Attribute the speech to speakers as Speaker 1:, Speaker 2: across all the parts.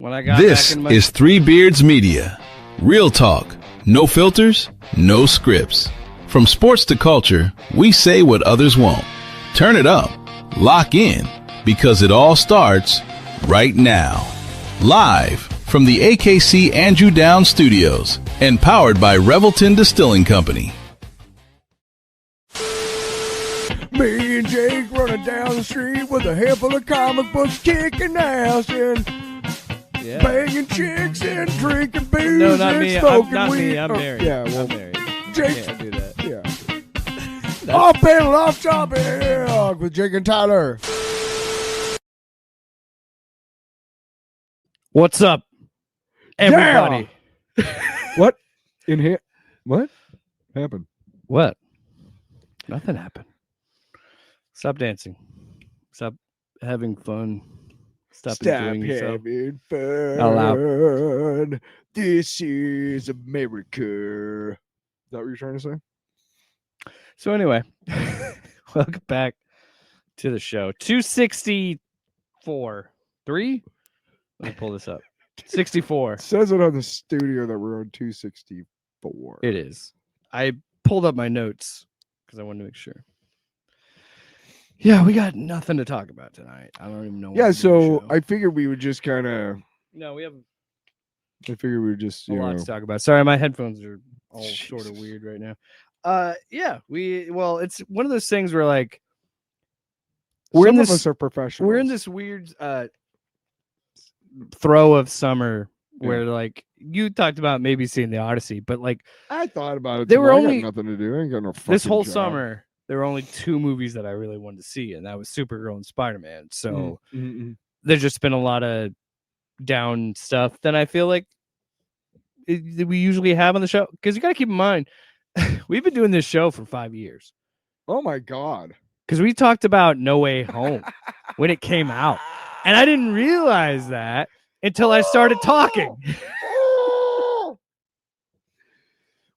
Speaker 1: When I got
Speaker 2: This
Speaker 1: back in my...
Speaker 2: is Three Beards Media. Real talk, no filters, no scripts. From sports to culture, we say what others won't. Turn it up, lock in, because it all starts right now. Live from the AKC Andrew Downs Studios and powered by Revelton Distilling Company.
Speaker 3: Me and Jake running down the street with a handful of comic books, kicking ass and banging chicks and drinking booze
Speaker 1: No, not
Speaker 3: and
Speaker 1: me.
Speaker 3: smoking
Speaker 1: Not
Speaker 3: weed.
Speaker 1: me. I'm married.
Speaker 3: Yeah, well,
Speaker 1: I'm married.
Speaker 3: Jake.
Speaker 1: Can't do that.
Speaker 3: Yeah. Off panel, off topic with Jake and Tyler.
Speaker 1: What's up, everybody?
Speaker 3: What? In here? What happened?
Speaker 1: What? Nothing happened. Stop dancing. Stop having fun. Stop enjoying yourself.
Speaker 3: Having fun.
Speaker 1: Out loud.
Speaker 3: This is America. Is that what you're trying to say?
Speaker 1: So anyway, welcome back to the show. 264. 3? Let me pull this up. 64.
Speaker 3: It says it on the studio that we're on 264.
Speaker 1: It is. I pulled up my notes because I wanted to make sure. Yeah, we got nothing to talk about tonight. I don't even know.
Speaker 3: Yeah, so I figured we would just kind of.
Speaker 1: No, we have
Speaker 3: I figured we would just
Speaker 1: a lot to talk about. Sorry, my headphones are all sort of weird right now. Yeah, it's one of those things where like
Speaker 3: some of us are professionals.
Speaker 1: We're in this weird throw of summer where like you talked about maybe seeing the Odyssey, but like
Speaker 3: I thought about it.
Speaker 1: There were
Speaker 3: I
Speaker 1: only
Speaker 3: got nothing to do. I ain't got no fucking
Speaker 1: this whole
Speaker 3: job.
Speaker 1: summer. There were only 2 movies that I really wanted to see, and that was Supergirl and Spider-Man. So there's just been a lot of down stuff that I feel like we usually have on the show. Because you got to keep in mind, we've been doing this show for 5 years.
Speaker 3: Oh my God.
Speaker 1: Because we talked about No Way Home when it came out. And I didn't realize that until I started talking.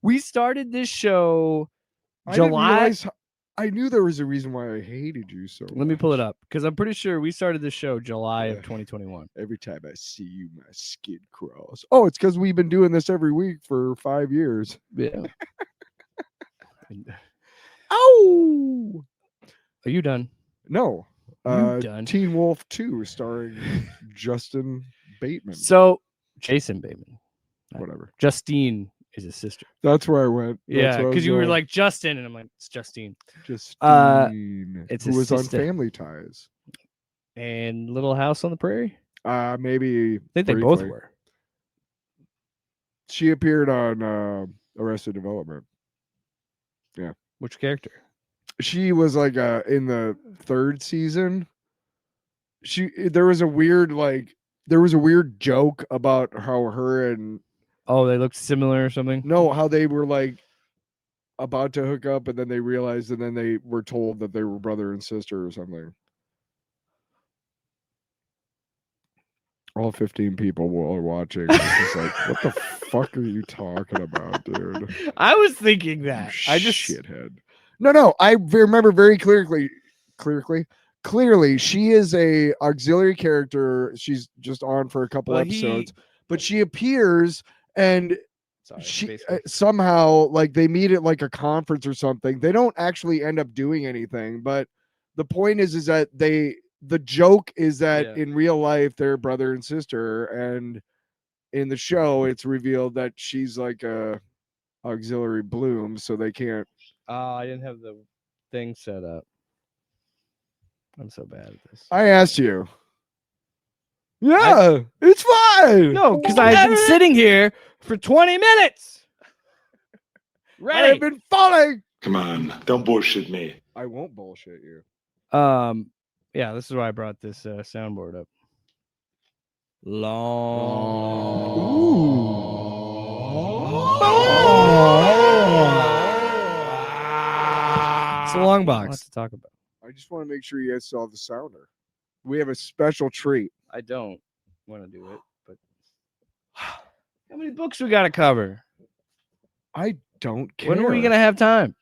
Speaker 1: We started this show July.
Speaker 3: I knew there was a reason why I hated you so much.
Speaker 1: Let me pull it up because I'm pretty sure we started this show July of 2021.
Speaker 3: Every time I see you, my skin crawls. Oh, it's because we've been doing this every week for 5 years.
Speaker 1: Yeah.
Speaker 3: Oh!
Speaker 1: Are you done?
Speaker 3: No.
Speaker 1: Done.
Speaker 3: Teen Wolf 2 starring Justin Bateman.
Speaker 1: So, Jason Bateman.
Speaker 3: Whatever.
Speaker 1: Justine is his sister.
Speaker 3: That's where I went.
Speaker 1: Yeah, because you were like Justin, and I'm like, it's Justine.
Speaker 3: Justine.
Speaker 1: It's
Speaker 3: who
Speaker 1: his
Speaker 3: was
Speaker 1: sister.
Speaker 3: on Family Ties.
Speaker 1: And Little House on the Prairie?
Speaker 3: Maybe.
Speaker 1: I think they
Speaker 3: briefly.
Speaker 1: both were.
Speaker 3: She appeared on Arrested Development. Yeah.
Speaker 1: Which character?
Speaker 3: She was like in the 3rd season. There was a weird joke about how her and
Speaker 1: they looked similar or something.
Speaker 3: No, how they were like about to hook up and then they realized and then they were told that they were brother and sister or something. All 15 people were watching. It's like, what the fuck are you talking about, dude?
Speaker 1: I was thinking that.
Speaker 3: Shithead. No, I remember very clearly, she is a auxiliary character. She's just on for a couple episodes, but she appears and she somehow like they meet at like a conference or something. They don't actually end up doing anything, but the point is that the joke is that in real life they're brother and sister, and in the show it's revealed that she's like a auxiliary Bloom, so they can't.
Speaker 1: I didn't have the thing set up. I'm so bad at this.
Speaker 3: I asked you. Yeah, it's fine.
Speaker 1: No, because I've been sitting here for 20 minutes. Ready.
Speaker 3: I've been falling.
Speaker 4: Come on, don't bullshit me.
Speaker 3: I won't bullshit you.
Speaker 1: Yeah, this is why I brought this soundboard up. Long. It's a long box. Lots to talk about.
Speaker 3: I just want to make sure you guys saw the sounder. We have a special treat.
Speaker 1: I don't want to do it, but how many books we got to cover?
Speaker 3: I don't care.
Speaker 1: When are we going to have time?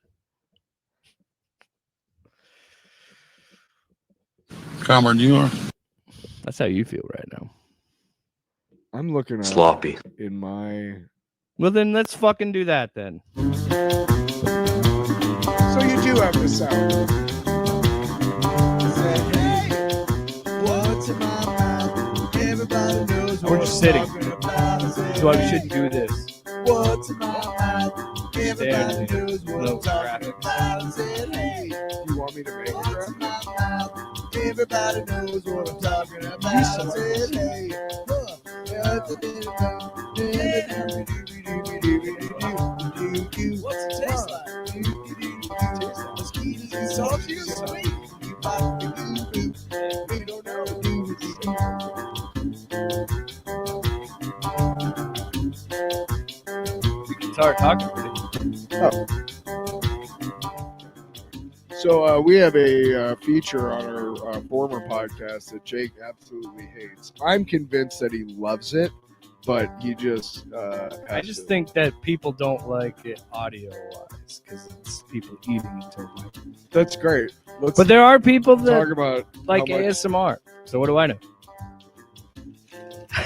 Speaker 4: Calmer than you are.
Speaker 1: That's how you feel right now.
Speaker 3: I'm looking at
Speaker 5: sloppy.
Speaker 3: In my.
Speaker 1: Well, then let's fucking do that then.
Speaker 3: So you do have the sound. Hey, what's in my mouth? Everybody knows
Speaker 1: We're
Speaker 3: what
Speaker 1: just
Speaker 3: I'm
Speaker 1: sitting.
Speaker 3: talking about.
Speaker 1: That's why we shouldn't do this.
Speaker 3: What's in my mouth? Everybody knows what
Speaker 1: No
Speaker 3: I'm talking about. I said, hey, you want me to make it? What's in my mouth? Everybody knows what I'm talking about. I said, hey, what's it taste like? Salty or sweet? We don't know.
Speaker 1: You can start talking pretty.
Speaker 3: So we have a feature on our former podcast that Jake absolutely hates. I'm convinced that he loves it, but he just
Speaker 1: I just think that people don't like it audio-wise because it's people eating until like.
Speaker 3: That's great.
Speaker 1: But there are people that
Speaker 3: talk about
Speaker 1: like
Speaker 3: how much-
Speaker 1: ASMR. So what do I know?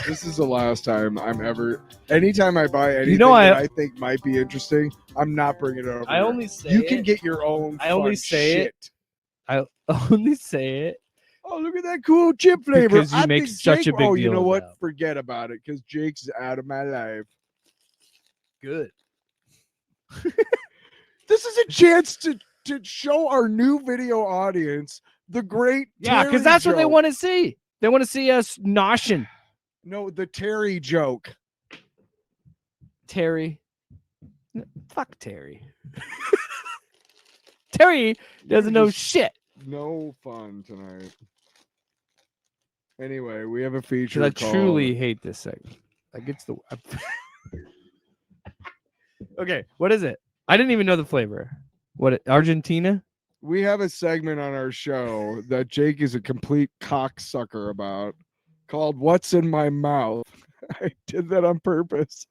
Speaker 3: This is the last time I'm ever. Anytime I buy anything
Speaker 1: I
Speaker 3: that I think might be interesting, I'm not bringing it over.
Speaker 1: I only say
Speaker 3: you
Speaker 1: it.
Speaker 3: can get your own.
Speaker 1: I only
Speaker 3: fun
Speaker 1: say
Speaker 3: shit.
Speaker 1: it. I only say it.
Speaker 3: Oh, look at that cool chip flavor!
Speaker 1: Because you
Speaker 3: I
Speaker 1: make
Speaker 3: think
Speaker 1: such
Speaker 3: Jake,
Speaker 1: a big
Speaker 3: Oh, you
Speaker 1: deal
Speaker 3: know what?
Speaker 1: about.
Speaker 3: Forget about it, because Jake's out of my life.
Speaker 1: Good.
Speaker 3: This is a chance to show our new video audience the great.
Speaker 1: Yeah, because that's what they want to see. They want to see us noshing.
Speaker 3: No, the Terry joke.
Speaker 1: Terry. Fuck Terry. Terry doesn't know shit.
Speaker 3: No fun tonight. Anyway, we have a feature.
Speaker 1: I
Speaker 3: called...
Speaker 1: truly hate this segment. Like it's the. Okay, what is it? I didn't even know the flavor. What? Argentina?
Speaker 3: We have a segment on our show that Jake is a complete cocksucker about, called "What's in My Mouth." I did that on purpose.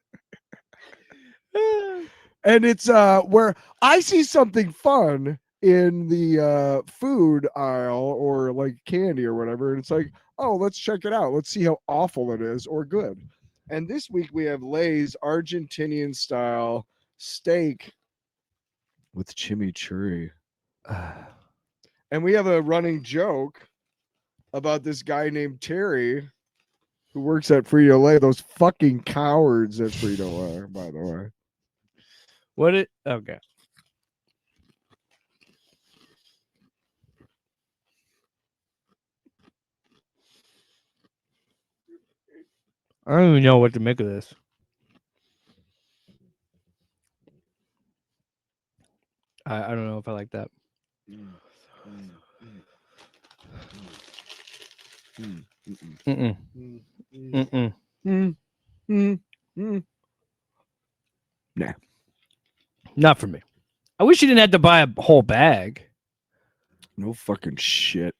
Speaker 3: And it's where I see something fun in the food aisle or like candy or whatever, and it's like, oh, let's check it out. Let's see how awful it is or good. And this week we have Lay's Argentinian style steak with chimichurri. And we have a running joke about this guy named Terry who works at Frito-Lay. Those fucking cowards at Frito-Lay, by the way.
Speaker 1: What it? Okay. I don't even know what to make of this. I don't know if I like that.
Speaker 3: Nah.
Speaker 1: Not for me. I wish you didn't have to buy a whole bag.
Speaker 3: No fucking shit.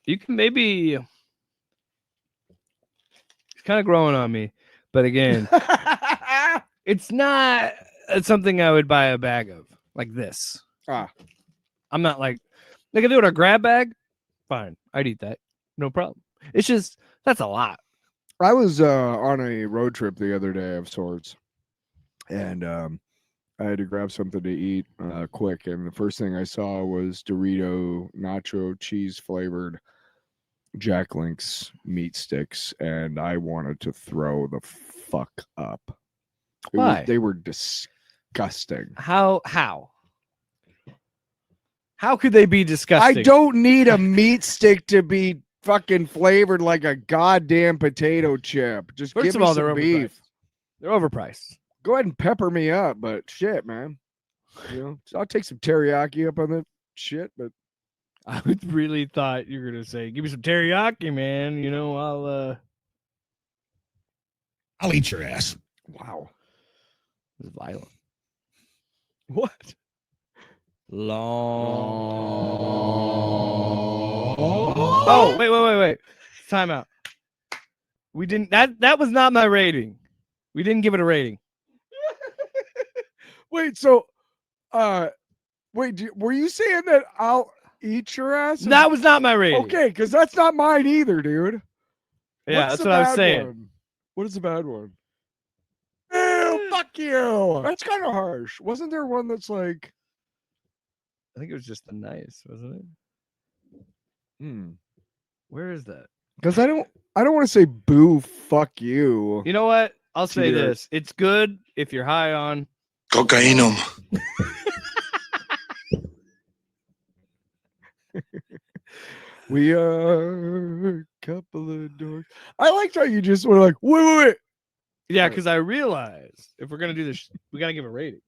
Speaker 1: You can maybe. It's kind of growing on me, but again, it's not something I would buy a bag of like this. I'm not like if they were a grab bag, fine, I'd eat that, no problem. It's just that's a lot.
Speaker 3: I was on a road trip the other day of sorts, and I had to grab something to eat quick, and the first thing I saw was Dorito nacho cheese flavored Jack Link's meat sticks, and I wanted to throw the fuck up.
Speaker 1: Why?
Speaker 3: They were disgusting.
Speaker 1: How could they be disgusting?
Speaker 3: I don't need a meat stick to be fucking flavored like a goddamn potato chip. Just
Speaker 1: First
Speaker 3: give
Speaker 1: of
Speaker 3: me
Speaker 1: all,
Speaker 3: some
Speaker 1: they're
Speaker 3: beef.
Speaker 1: overpriced. They're overpriced.
Speaker 3: Go ahead and pepper me up, but shit, man. You know, I'll take some teriyaki up on the shit, but
Speaker 1: I really thought you were gonna say, "Give me some teriyaki, man." You know,
Speaker 6: I'll eat your ass.
Speaker 3: Wow,
Speaker 1: it's violent.
Speaker 3: What?
Speaker 1: Long. Oh, wait. Time out. We didn't. That was not my rating. We didn't give it a rating.
Speaker 3: Wait, so, were you saying that I'll eat your ass?
Speaker 1: That was not my rating.
Speaker 3: Okay, because that's not mine either, dude.
Speaker 1: Yeah, that's what I was saying.
Speaker 3: One? What is the bad one? Ew, fuck you. That's kind of harsh. Wasn't there one that's like?
Speaker 1: I think it was just the nice, wasn't it? Where is that?
Speaker 3: Because I don't want to say boo, fuck you.
Speaker 1: You know what? I'll say this. It's good if you're high on
Speaker 4: Cocainum.
Speaker 3: We are a couple of dorks. I liked how you just were like, wait.
Speaker 1: Yeah, because I realized if we're gonna do this, we gotta give a rating.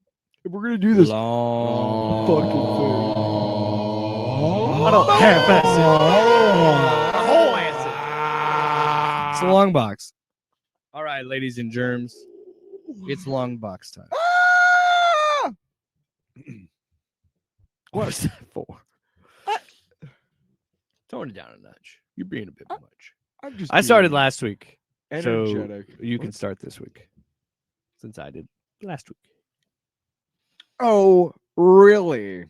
Speaker 3: If we're gonna do this
Speaker 1: long
Speaker 3: fucking thing,
Speaker 1: I don't half-ass it. Whole ass it. It's a long box. All right, ladies and germs, it's long box time.
Speaker 3: Ah!
Speaker 1: What is that for? Tone it down a notch. You're being a bit much. I started last week.
Speaker 3: Energetic.
Speaker 1: So you can start this week. Since I did last week.
Speaker 3: Oh, really?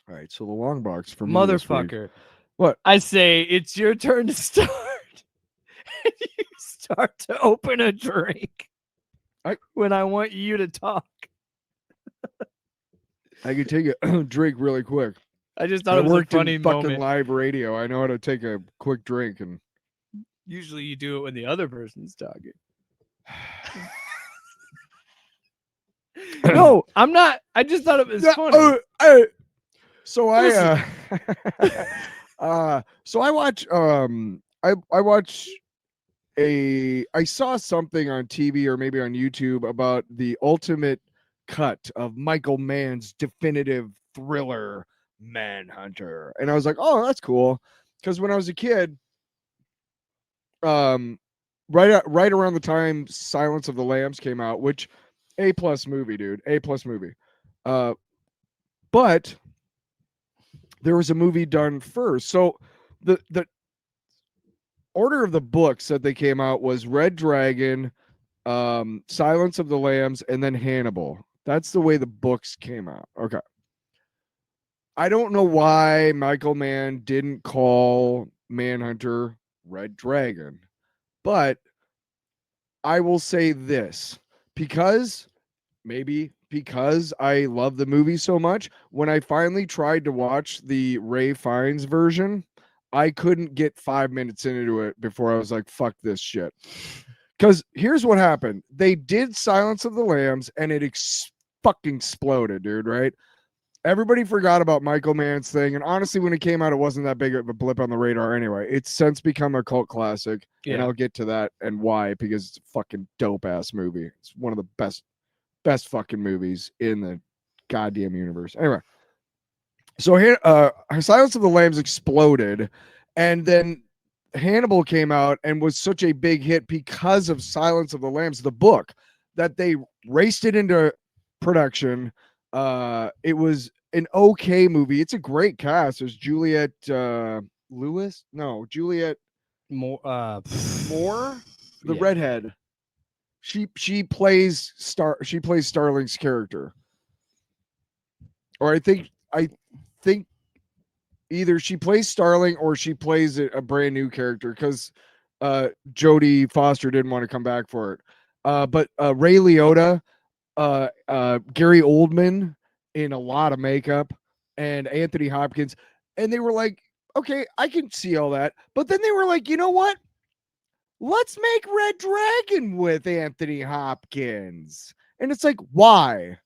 Speaker 3: All right, so the long box for me
Speaker 1: motherfucker.
Speaker 3: What?
Speaker 1: I say it's your turn to start. And you start to open a drink when I want you to talk.
Speaker 3: I can take a drink really quick.
Speaker 1: I just thought it was a funny
Speaker 3: fucking
Speaker 1: moment.
Speaker 3: Live radio. I know how to take a quick drink, and
Speaker 1: usually you do it when the other person's talking. No, I'm not. I just thought it was funny.
Speaker 3: So I watch I saw something on TV or maybe on YouTube about the ultimate cut of Michael Mann's definitive thriller Manhunter, and I was like, oh, that's cool, because when I was a kid, right around the time Silence of the Lambs came out, which A+ movie, dude, A+ movie, but there was a movie done first. So the order of the books that they came out was Red Dragon, Silence of the Lambs, and then Hannibal. That's the way the books came out. Okay. I don't know why Michael Mann didn't call Manhunter Red Dragon, but I will say this, because I love the movie so much, when I finally tried to watch the Ray Fiennes version, I couldn't get 5 minutes into it before I was like, fuck this shit. Because here's what happened. They did Silence of the Lambs, and it fucking exploded, dude, right? Everybody forgot about Michael Mann's thing, and honestly, when it came out, it wasn't that big of a blip on the radar anyway. It's since become a cult classic, and I'll get to that and why, because it's a fucking dope-ass movie. It's one of the best fucking movies in the goddamn universe. Anyway, so here, Silence of the Lambs exploded, and then Hannibal came out and was such a big hit because of Silence of the Lambs, the book, that they raced it into production. It was an okay movie. It's a great cast. There's Juliette Lewis. No, Juliette Moore, the redhead. She plays Starling's character. Or I think either she plays Starling or she plays a brand new character, because Jodie Foster didn't want to come back for it. But Ray Liotta, Gary Oldman in a lot of makeup, and Anthony Hopkins, and they were like, okay, I can see all that, but then they were like, you know what, let's make Red Dragon with Anthony Hopkins. And it's like, why?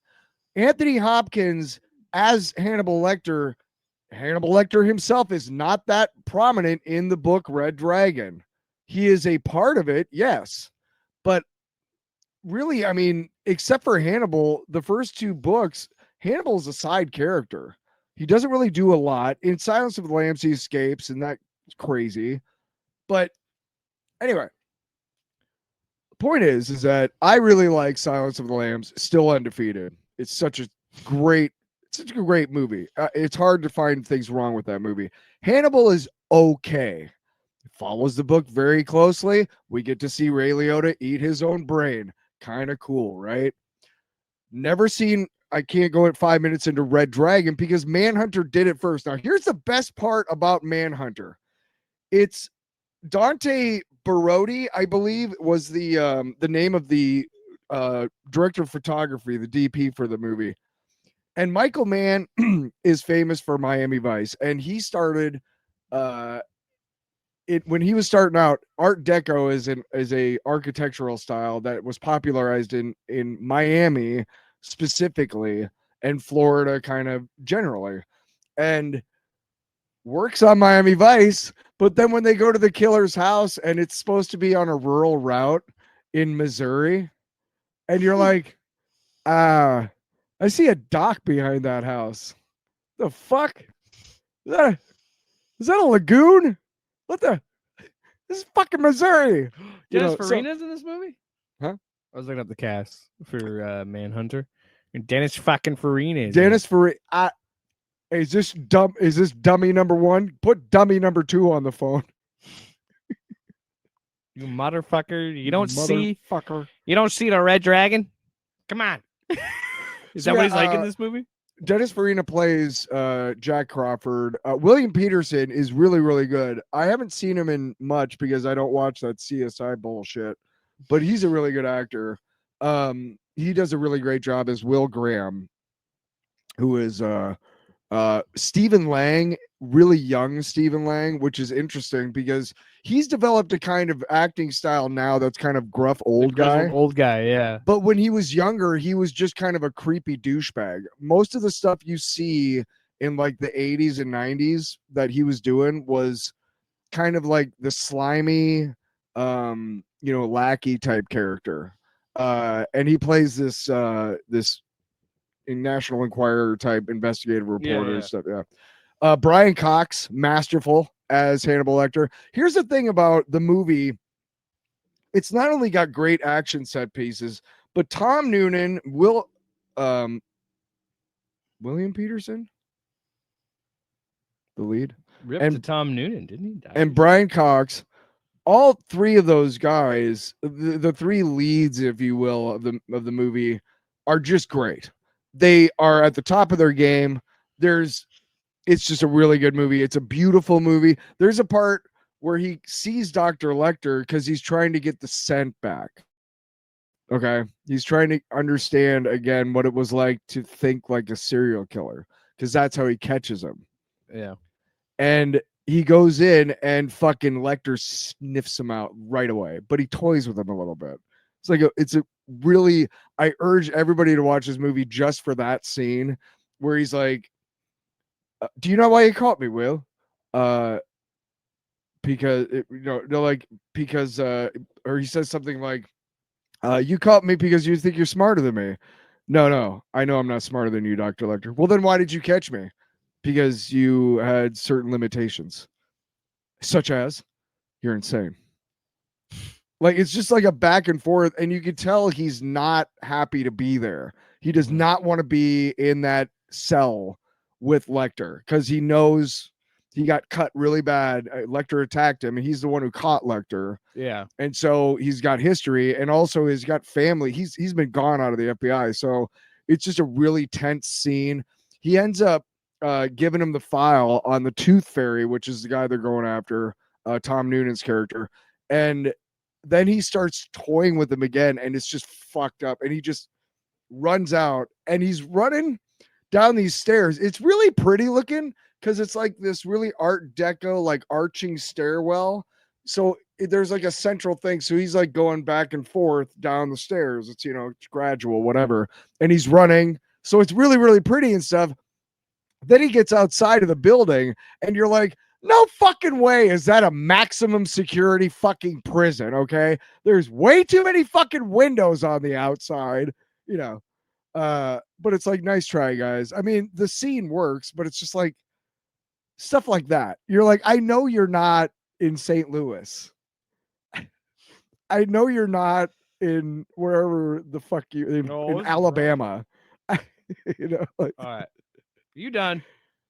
Speaker 3: Anthony Hopkins as Hannibal Lecter himself is not that prominent in the book Red Dragon. He is a part of it, yes, but really, I mean, except for Hannibal, the first two books, Hannibal is a side character. He doesn't really do a lot. In Silence of the Lambs, he escapes, and that's crazy. But anyway, the point is that I really like Silence of the Lambs, still undefeated. It's such a great movie. It's hard to find things wrong with that movie. Hannibal is okay. It follows the book very closely. We get to see Ray Liotta eat his own brain. Kind of cool, right? Never seen. I can't go at 5 minutes into Red Dragon because Manhunter did it first. Now, here's the best part about Manhunter. It's Dante Barodi, I believe, was the name of the director of photography, the DP for the movie. And Michael Mann is famous for Miami Vice, and he started when he was starting out. Art Deco is a architectural style that was popularized in Miami specifically, and Florida kind of generally, and works on Miami Vice. But then when they go to the killer's house and it's supposed to be on a rural route in Missouri, and you're like, I see a dock behind that house. The fuck? Is that a lagoon? What the? This is fucking Missouri.
Speaker 1: Dennis Farina's in this movie?
Speaker 3: Huh?
Speaker 1: I was looking up the cast for Manhunter. And Dennis fucking Farina.
Speaker 3: Dennis Farina. Is this dummy number 1? Put dummy number 2 on the phone.
Speaker 1: You motherfucker. You don't see the red dragon? Come on. Is that what he's like in this movie?
Speaker 3: Dennis Farina plays Jack Crawford. William Peterson is really, really good. I haven't seen him in much because I don't watch that CSI bullshit, but he's a really good actor. He does a really great job as Will Graham, who is Stephen Lang, really young Stephen Lang, which is interesting because he's developed a kind of acting style now that's kind of gruff old guy.
Speaker 1: Old guy, yeah.
Speaker 3: But when he was younger, he was just kind of a creepy douchebag. Most of the stuff you see in like the 80s and 90s that he was doing was kind of like the slimy, lackey type character. And he plays this National Enquirer type investigative reporter stuff. Yeah. Brian Cox, masterful as Hannibal Lecter. Here's the thing about the movie. It's not only got great action set pieces, but Tom Noonan, William Peterson, the lead.
Speaker 1: Ripped to Tom Noonan, didn't he?
Speaker 3: And Brian Cox, all three of those guys, the three leads, if you will, of the movie, are just great. They are at the top of their game. It's just a really good movie. It's a beautiful movie. There's a part where he sees Dr. Lecter because he's trying to get the scent back. Okay. He's trying to understand again what it was like to think like a serial killer, because that's how he catches him.
Speaker 1: Yeah. And
Speaker 3: he goes in and fucking Lecter sniffs him out right away, but he toys with him a little bit. I urge everybody to watch this movie just for that scene where he's like, do you know why you caught me, Will? Because or he says something like, you caught me because you think you're smarter than me. No, I know I'm not smarter than you, Dr. Lecter. Well, then why did you catch me? Because you had certain limitations, such as you're insane. Like, it's just like a back and forth, and you can tell he's not happy to be there. He does not want to be in that cell with Lecter because he knows he got cut really bad. Lecter attacked him, and he's the one who caught Lecter.
Speaker 1: Yeah.
Speaker 3: And so he's got history, and also he's got family. He's been gone out of the FBI. So it's just a really tense scene. He ends up giving him the file on the Tooth Fairy, which is the guy they're going after, Tom Noonan's character. And then he starts toying with him again, and it's just fucked up. And he just runs out, and he's running down these stairs. It's really pretty looking because it's like this really Art Deco, like arching stairwell. So there's like a central thing. So he's like going back and forth down the stairs. It's, it's gradual, whatever. And he's running. So it's really, really pretty and stuff. Then he gets outside of the building, and you're like, no fucking way is that a maximum security fucking prison, okay? There's way too many fucking windows on the outside, but it's like, nice try, guys. I mean, the scene works, but it's just like stuff like that. You're like, I know you're not in St. Louis. I know you're not in wherever the fuck in Alabama.
Speaker 1: All right. You done?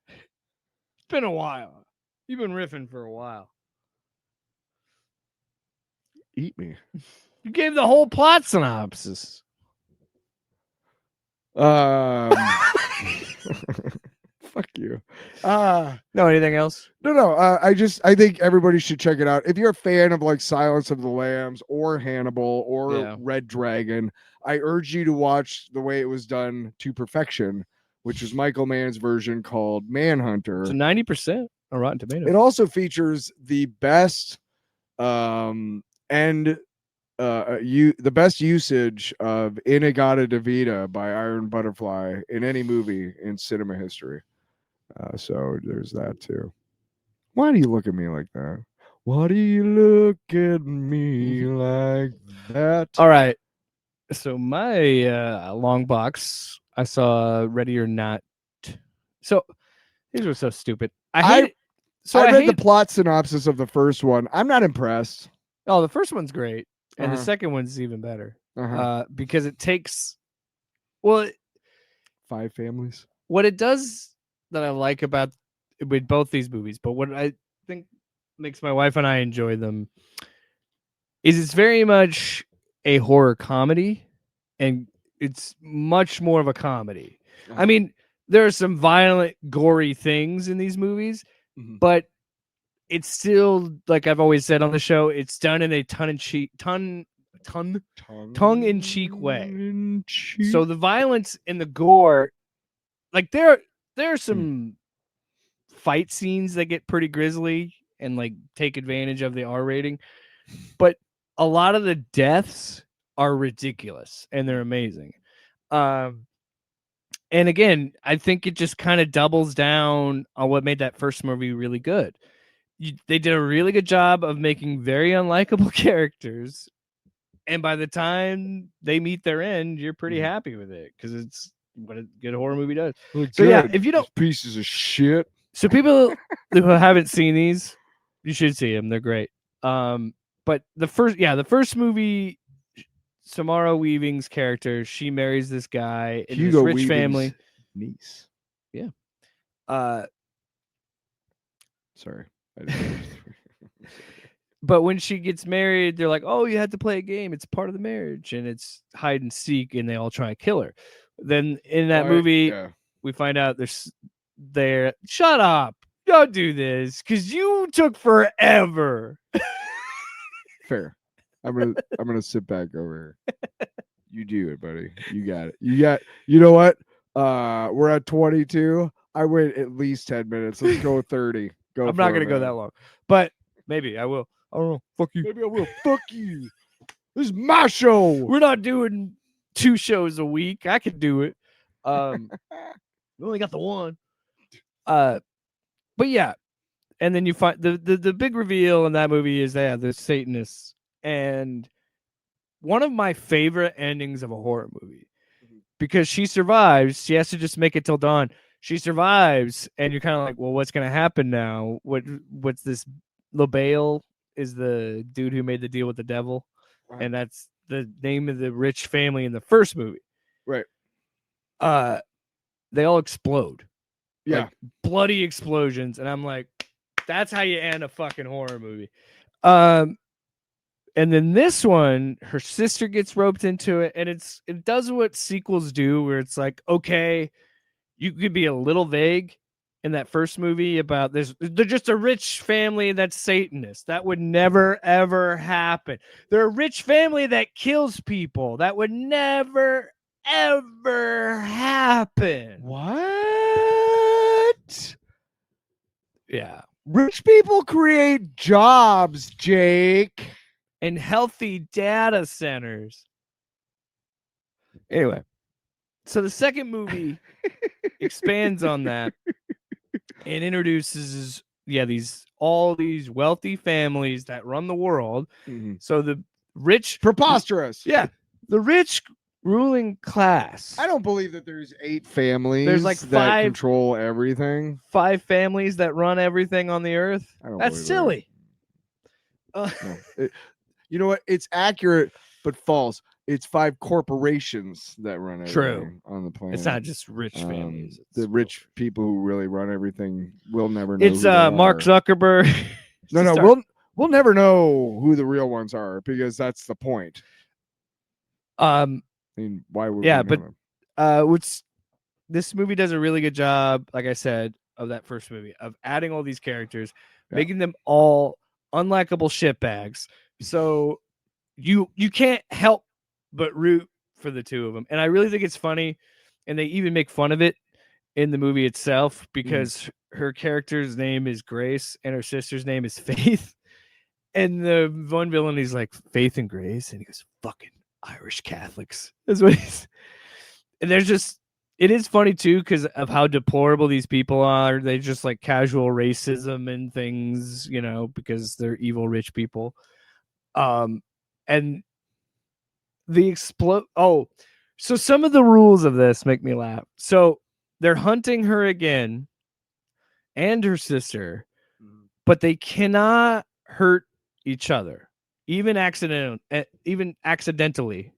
Speaker 1: It's been a while. You've been riffing for a while.
Speaker 3: Eat me.
Speaker 1: You gave the whole plot synopsis.
Speaker 3: Fuck you.
Speaker 1: No, anything else?
Speaker 3: No. I think everybody should check it out. If you're a fan of like Silence of the Lambs or Hannibal or Red Dragon, I urge you to watch The Way It Was Done to Perfection, which is Michael Mann's version called Manhunter.
Speaker 1: It's 90% on Rotten Tomatoes.
Speaker 3: It also features the best the best usage of Inagata Devita by Iron Butterfly in any movie in cinema history. So there's that too. Why do you look at me like that? Why do you look at me like that?
Speaker 1: All right. So my long box, I saw Ready or Not. So these were so stupid. I
Speaker 3: read the plot synopsis of the first one. I'm not impressed.
Speaker 1: Oh, the first one's great. And the second one's even better. Because it takes
Speaker 3: 5 families.
Speaker 1: What it does that I like about with both these movies, but what I think makes my wife and I enjoy them is it's very much a horror comedy, and it's much more of a comedy. I mean, there are some violent, gory things in these movies, but it's still, like I've always said on the show, it's done in a tongue-in-cheek way. So the violence and the gore, like there are some fight scenes that get pretty grisly and like take advantage of the R rating, but a lot of the deaths are ridiculous and they're amazing. And again, I think it just kind of doubles down on what made that first movie really good. They did a really good job of making very unlikable characters, and by the time they meet their end, you're pretty happy with it because it's what a good horror movie does. Yeah, if you don't,
Speaker 3: pieces of shit.
Speaker 1: So people who haven't seen these, you should see them. They're great. But the first movie, Samara Weaving's character, she marries this guy in this rich family.
Speaker 3: Niece.
Speaker 1: Yeah.
Speaker 3: Sorry.
Speaker 1: But when she gets married, they're like, "Oh, you had to play a game. It's part of the marriage, and it's hide and seek." And they all try to kill her. Then in that movie, we find out they're shut up. Don't do this because you took forever.
Speaker 3: Fair. I'm gonna sit back over here. You do it, buddy. You got it. You know what? We're at 22. I wait at least 10 minutes. Let's go 30.
Speaker 1: I'm not gonna go that long, but maybe I will. I don't know. Fuck you.
Speaker 3: Maybe I will. Fuck you. This is my show.
Speaker 1: We're not doing 2 shows a week. I can do it. We only got the one. But yeah, and then you find the big reveal in that movie is they have the Satanists, and one of my favorite endings of a horror movie, because she survives. She has to just make it till dawn. She survives, and you're kind of like, well, what's gonna happen now? What's this? LaBelle is the dude who made the deal with the devil, and that's the name of the rich family in the first movie.
Speaker 3: Right.
Speaker 1: They all explode.
Speaker 3: Yeah.
Speaker 1: Like, bloody explosions. And I'm like, that's how you end a fucking horror movie. And then this one, her sister gets roped into it, and it does what sequels do, where it's like, okay, you could be a little vague in that first movie about this. They're just a rich family that's Satanist. That would never, ever happen. They're a rich family that kills people. That would never, ever happen.
Speaker 3: What?
Speaker 1: Yeah.
Speaker 3: Rich people create jobs, Jake.
Speaker 1: And healthy data centers. Anyway, so the second movie expands on that and introduces all these wealthy families that run the world. So the rich,
Speaker 3: preposterous.
Speaker 1: Yeah, the rich ruling class.
Speaker 3: I don't believe that there's 8 families.
Speaker 1: There's like
Speaker 3: that control everything.
Speaker 1: 5 families that run everything on the earth. That's silly.
Speaker 3: No. You know what? It's accurate, but false. It's 5 corporations that run everything on the planet.
Speaker 1: It's not just rich families.
Speaker 3: The rich people who really run everything will never know.
Speaker 1: It's Mark Zuckerberg.
Speaker 3: No, we'll never know who the real ones are, because that's the point. I mean, why would
Speaker 1: but this movie does a really good job, like I said, of that first movie of adding all these characters, making them all unlikable shitbags. So you can't help but root for the two of them. And I really think it's funny. And they even make fun of it in the movie itself because her character's name is Grace and her sister's name is Faith. And the one villain, he's like, Faith and Grace. And he goes, fucking Irish Catholics. That's what he's. And there's just, it is funny too, because of how deplorable these people are. They just like casual racism and things, you know, because they're evil rich people. And the so some of the rules of this make me laugh. So they're hunting her again and her sister, but they cannot hurt each other, even accidentally.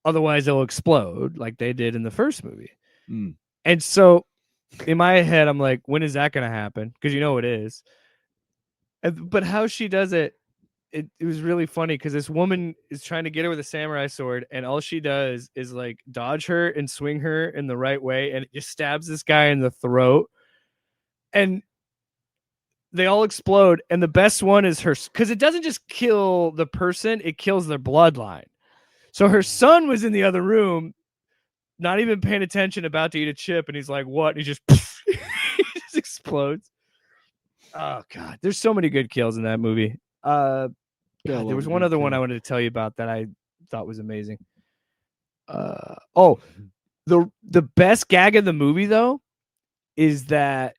Speaker 1: Otherwise, they'll explode like they did in the first movie. And so in my head, I'm like, when is that going to happen? Because you know it is. But how she does it, it was really funny because this woman is trying to get her with a samurai sword, and all she does is like dodge her and swing her in the right way, and it just stabs this guy in the throat. And they all explode, and the best one is her, because it doesn't just kill the person, it kills their bloodline. So her son was in the other room, not even paying attention, about to eat a chip, and he's like, what? And he just, he just explodes. Oh, God. There's so many good kills in that movie. God, there was one other one I wanted to tell you about that I thought was amazing. The best gag of the movie, though, is that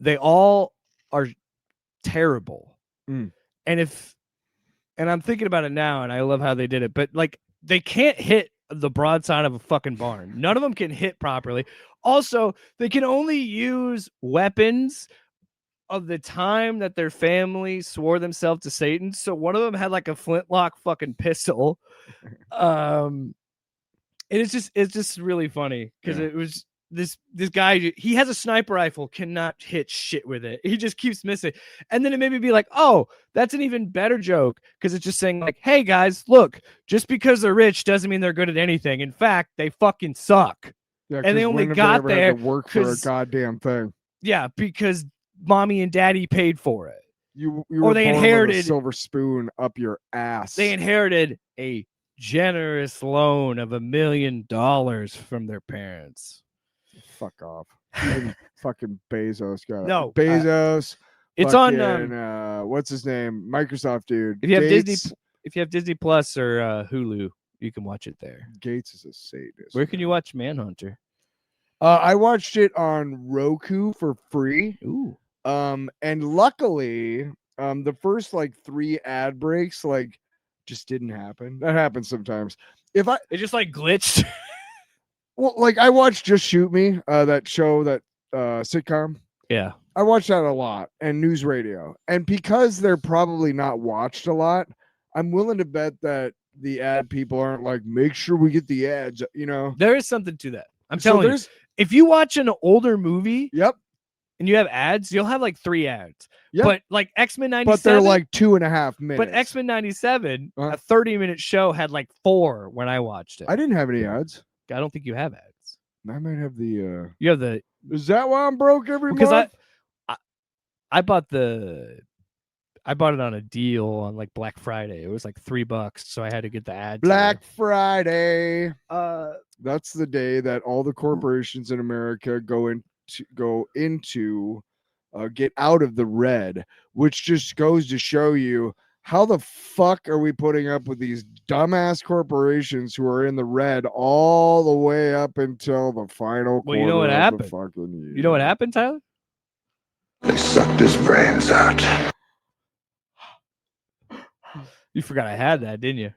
Speaker 1: they all are terrible. And I'm thinking about it now, and I love how they did it, but like they can't hit the broadside of a fucking barn. None of them can hit properly. Also, they can only use weapons of the time that their family swore themselves to Satan. So one of them had like a flintlock fucking pistol. And it's just really funny because it was this guy, he has a sniper rifle, cannot hit shit with it. He just keeps missing. And then it made me be like, oh, that's an even better joke, because it's just saying like, hey guys, look, just because they're rich doesn't mean they're good at anything. In fact, they fucking suck. Yeah, and they only got there to
Speaker 3: work for a goddamn thing.
Speaker 1: Yeah, because mommy and daddy paid for it.
Speaker 3: You or they inherited a silver spoon up your ass.
Speaker 1: They inherited a generous loan of $1 million from their parents.
Speaker 3: Fuck off. Even fucking Bezos got it.
Speaker 1: No,
Speaker 3: Bezos.
Speaker 1: It's
Speaker 3: fucking,
Speaker 1: on
Speaker 3: what's his name? Microsoft dude.
Speaker 1: If you have Disney Plus or Hulu, you can watch it there.
Speaker 3: Gates is a sadist.
Speaker 1: Where can you watch Manhunter?
Speaker 3: I watched it on Roku for free.
Speaker 1: Ooh.
Speaker 3: And luckily, the first like 3 ad breaks like just didn't happen. That happens sometimes. It
Speaker 1: just like glitched.
Speaker 3: Well, like I watched Just Shoot Me, that show, that sitcom.
Speaker 1: Yeah.
Speaker 3: I watched that a lot, and News Radio. And because they're probably not watched a lot, I'm willing to bet that the ad people aren't like, make sure we get the ads, you know.
Speaker 1: There is something to that. I'm telling you. If you watch an older movie, and you have ads, you'll have like 3 ads. Yep. But like X-Men 97,
Speaker 3: but they're like 2.5 minutes.
Speaker 1: But X-Men 97, a 30-minute show, had like 4 when I watched it.
Speaker 3: I didn't have any ads.
Speaker 1: I don't think you have ads.
Speaker 3: I might have the.
Speaker 1: You have the.
Speaker 3: Is that why I'm broke every month?
Speaker 1: Because I bought it on a deal on like Black Friday. It was like $3, so I had to get the ad.
Speaker 3: Black Friday. That's the day that all the corporations in America go into get out of the red, which just goes to show you how the fuck are we putting up with these dumbass corporations who are in the red all the way up until the final quarter.
Speaker 1: You know what happened? You know what happened, Tyler?
Speaker 4: They sucked his brains out.
Speaker 1: You forgot I had that, didn't you?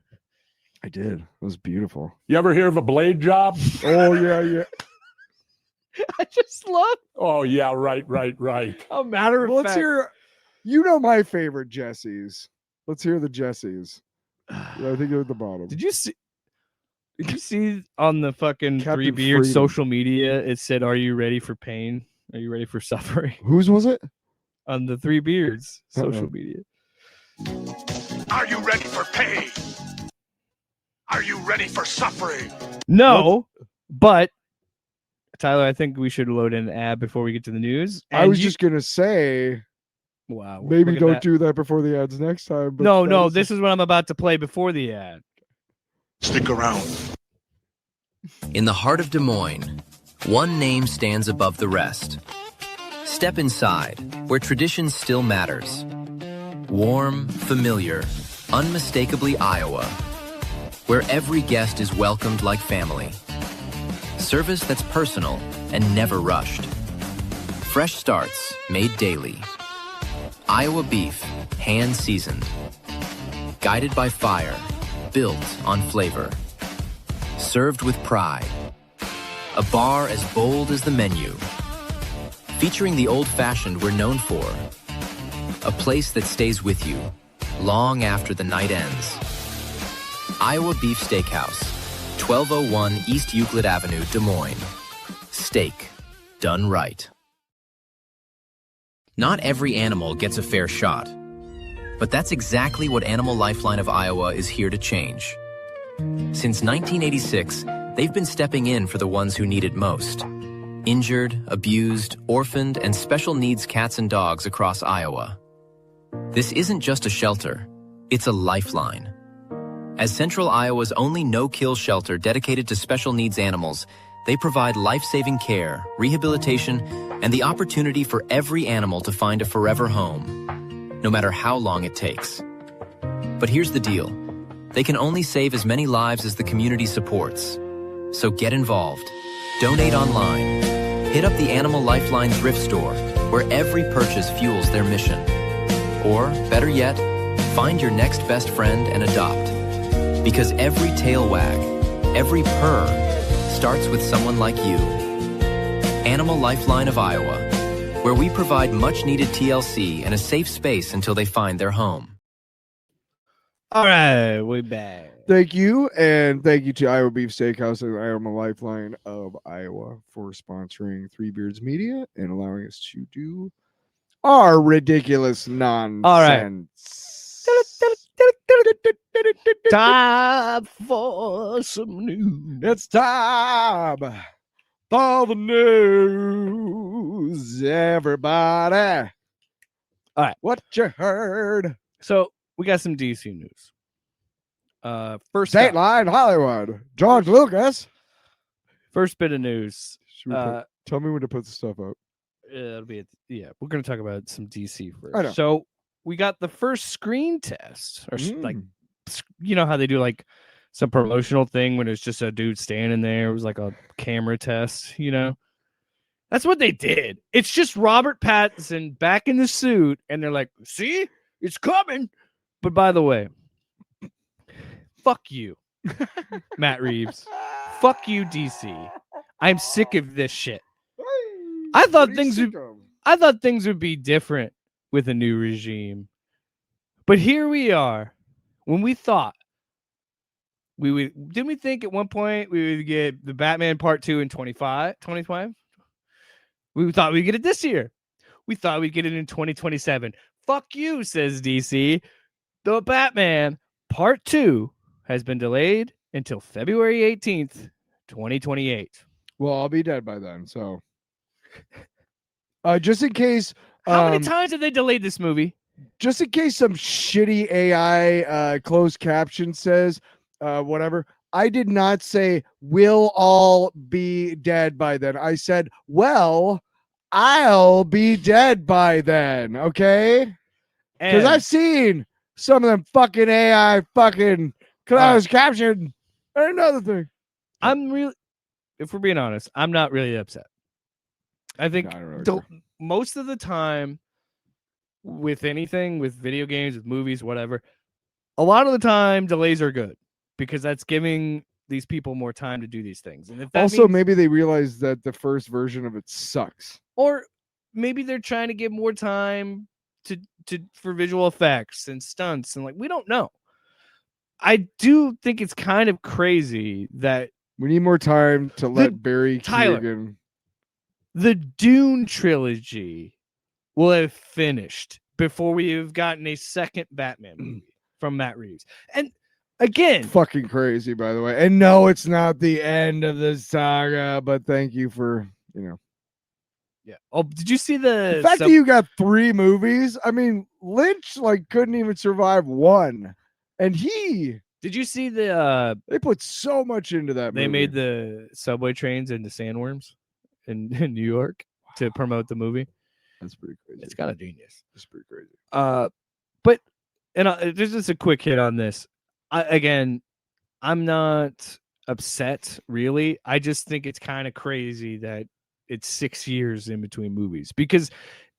Speaker 3: I did. It was beautiful.
Speaker 6: You ever hear of a blade job?
Speaker 3: Oh, yeah.
Speaker 1: I just love.
Speaker 6: Oh, yeah, right.
Speaker 1: A matter of fact.
Speaker 3: Let's hear. You know my favorite Jessies. Let's hear the Jessies. I think they're at the bottom.
Speaker 1: Did you see on the fucking Captain 3 Beards social media? It said, "Are you ready for pain? Are you ready for suffering?"
Speaker 3: Whose was it?
Speaker 1: On the 3 Beards social media.
Speaker 4: Are you ready for pain? Are you ready for suffering?
Speaker 1: No, but Tyler, I think we should load in an ad before we get to the news.
Speaker 3: And I was just gonna say,
Speaker 1: wow,
Speaker 3: maybe don't do that before the ads next time. But
Speaker 1: no, this is what I'm about to play before the ad.
Speaker 4: Stick around.
Speaker 5: In the heart of Des Moines, one name stands above the rest. Step inside, where tradition still matters. Warm, familiar, unmistakably Iowa, where every guest is welcomed like family. Service that's personal and never rushed. Fresh starts made daily. Iowa beef, hand-seasoned. Guided by fire, built on flavor. Served with pride. A bar as bold as the menu. Featuring the old-fashioned we're known for. A place that stays with you long after the night ends. Iowa Beef Steakhouse, 1201 East Euclid Avenue, Des Moines. Steak done right. Not every animal gets a fair shot, but that's exactly what Animal Lifeline of Iowa is here to change. Since 1986, they've been stepping in for the ones who need it most. Injured, abused, orphaned, and special needs cats and dogs across Iowa. This isn't just a shelter, it's a lifeline. As Central Iowa's only no-kill shelter dedicated to special needs animals, they provide life-saving care, rehabilitation, and the opportunity for every animal to find a forever home, no matter how long it takes. But here's the deal. They can only save as many lives as the community supports. So get involved. Donate online. Hit up the Animal Lifeline thrift store, where every purchase fuels their mission. Or, better yet, find your next best friend and adopt. Because every tail wag, every purr, starts with someone like you. Animal Lifeline of Iowa, where we provide much-needed TLC and a safe space until they find their home.
Speaker 1: All right, we're back.
Speaker 3: Thank you, and thank you to Iowa Beef Steakhouse and Iowa Lifeline of Iowa for sponsoring Three Beards Media and allowing us to do our ridiculous nonsense.
Speaker 1: All right. Time for some news.
Speaker 3: It's time for the news, everybody.
Speaker 1: All right.
Speaker 3: What you heard?
Speaker 1: So we got some DC news. First
Speaker 3: State Line Hollywood. George Lucas.
Speaker 1: First bit of news.
Speaker 3: Tell me when to put the stuff up.
Speaker 1: It'll be we're gonna talk about some DC first.
Speaker 3: I know.
Speaker 1: So we got the first screen test, or like, you know how they do like some promotional thing when it's just a dude standing there. It was like a camera test, you know. That's what they did. It's just Robert Pattinson back in the suit, and they're like, "See, it's coming." But by the way, fuck you, Matt Reeves. Fuck you, DC. I'm sick of this shit. I thought things would be different with a new regime. But here we are. When we thought didn't we think at one point we would get the Batman Part 2 in 25? We thought we'd get it this year. We thought we'd get it in 2027. Fuck you, says DC. The Batman Part 2 has been delayed until February 18th, 2028.
Speaker 3: Well, I'll be dead by then, so just in case.
Speaker 1: How many times have they delayed this movie?
Speaker 3: Just in case some shitty AI closed caption says whatever. I did not say we'll all be dead by then. I said, well, I'll be dead by then. Okay. Because I've seen some of them fucking AI fucking closed caption. And another thing.
Speaker 1: If we're being honest, I'm not really upset. I think most of the time with anything, with video games, with movies, whatever, a lot of the time delays are good because that's giving these people more time to do these things. And if that
Speaker 3: also, maybe they realize that the first version of it sucks.
Speaker 1: Or maybe they're trying to get more time for visual effects and stunts. And like, we don't know. I do think it's kind of crazy that
Speaker 3: we need more time to let Barry
Speaker 1: Keoghan. The Dune trilogy will have finished before we have gotten a second Batman movie from Matt Reeves. And Again,
Speaker 3: fucking crazy, by the way. And no, it's not the end of the saga, but thank you for,
Speaker 1: Yeah. Oh, did you see the
Speaker 3: fact that you got 3 movies? I mean, Lynch couldn't even survive 1. And
Speaker 1: did you see the
Speaker 3: they put so much into that
Speaker 1: they
Speaker 3: movie.
Speaker 1: made the subway trains into sandworms in New York to promote the movie?
Speaker 3: That's pretty crazy.
Speaker 1: It's kind of genius.
Speaker 3: It's pretty crazy.
Speaker 1: But there's just a quick hit on this. I'm not upset, really. I just think it's kind of crazy that it's 6 years in between movies, because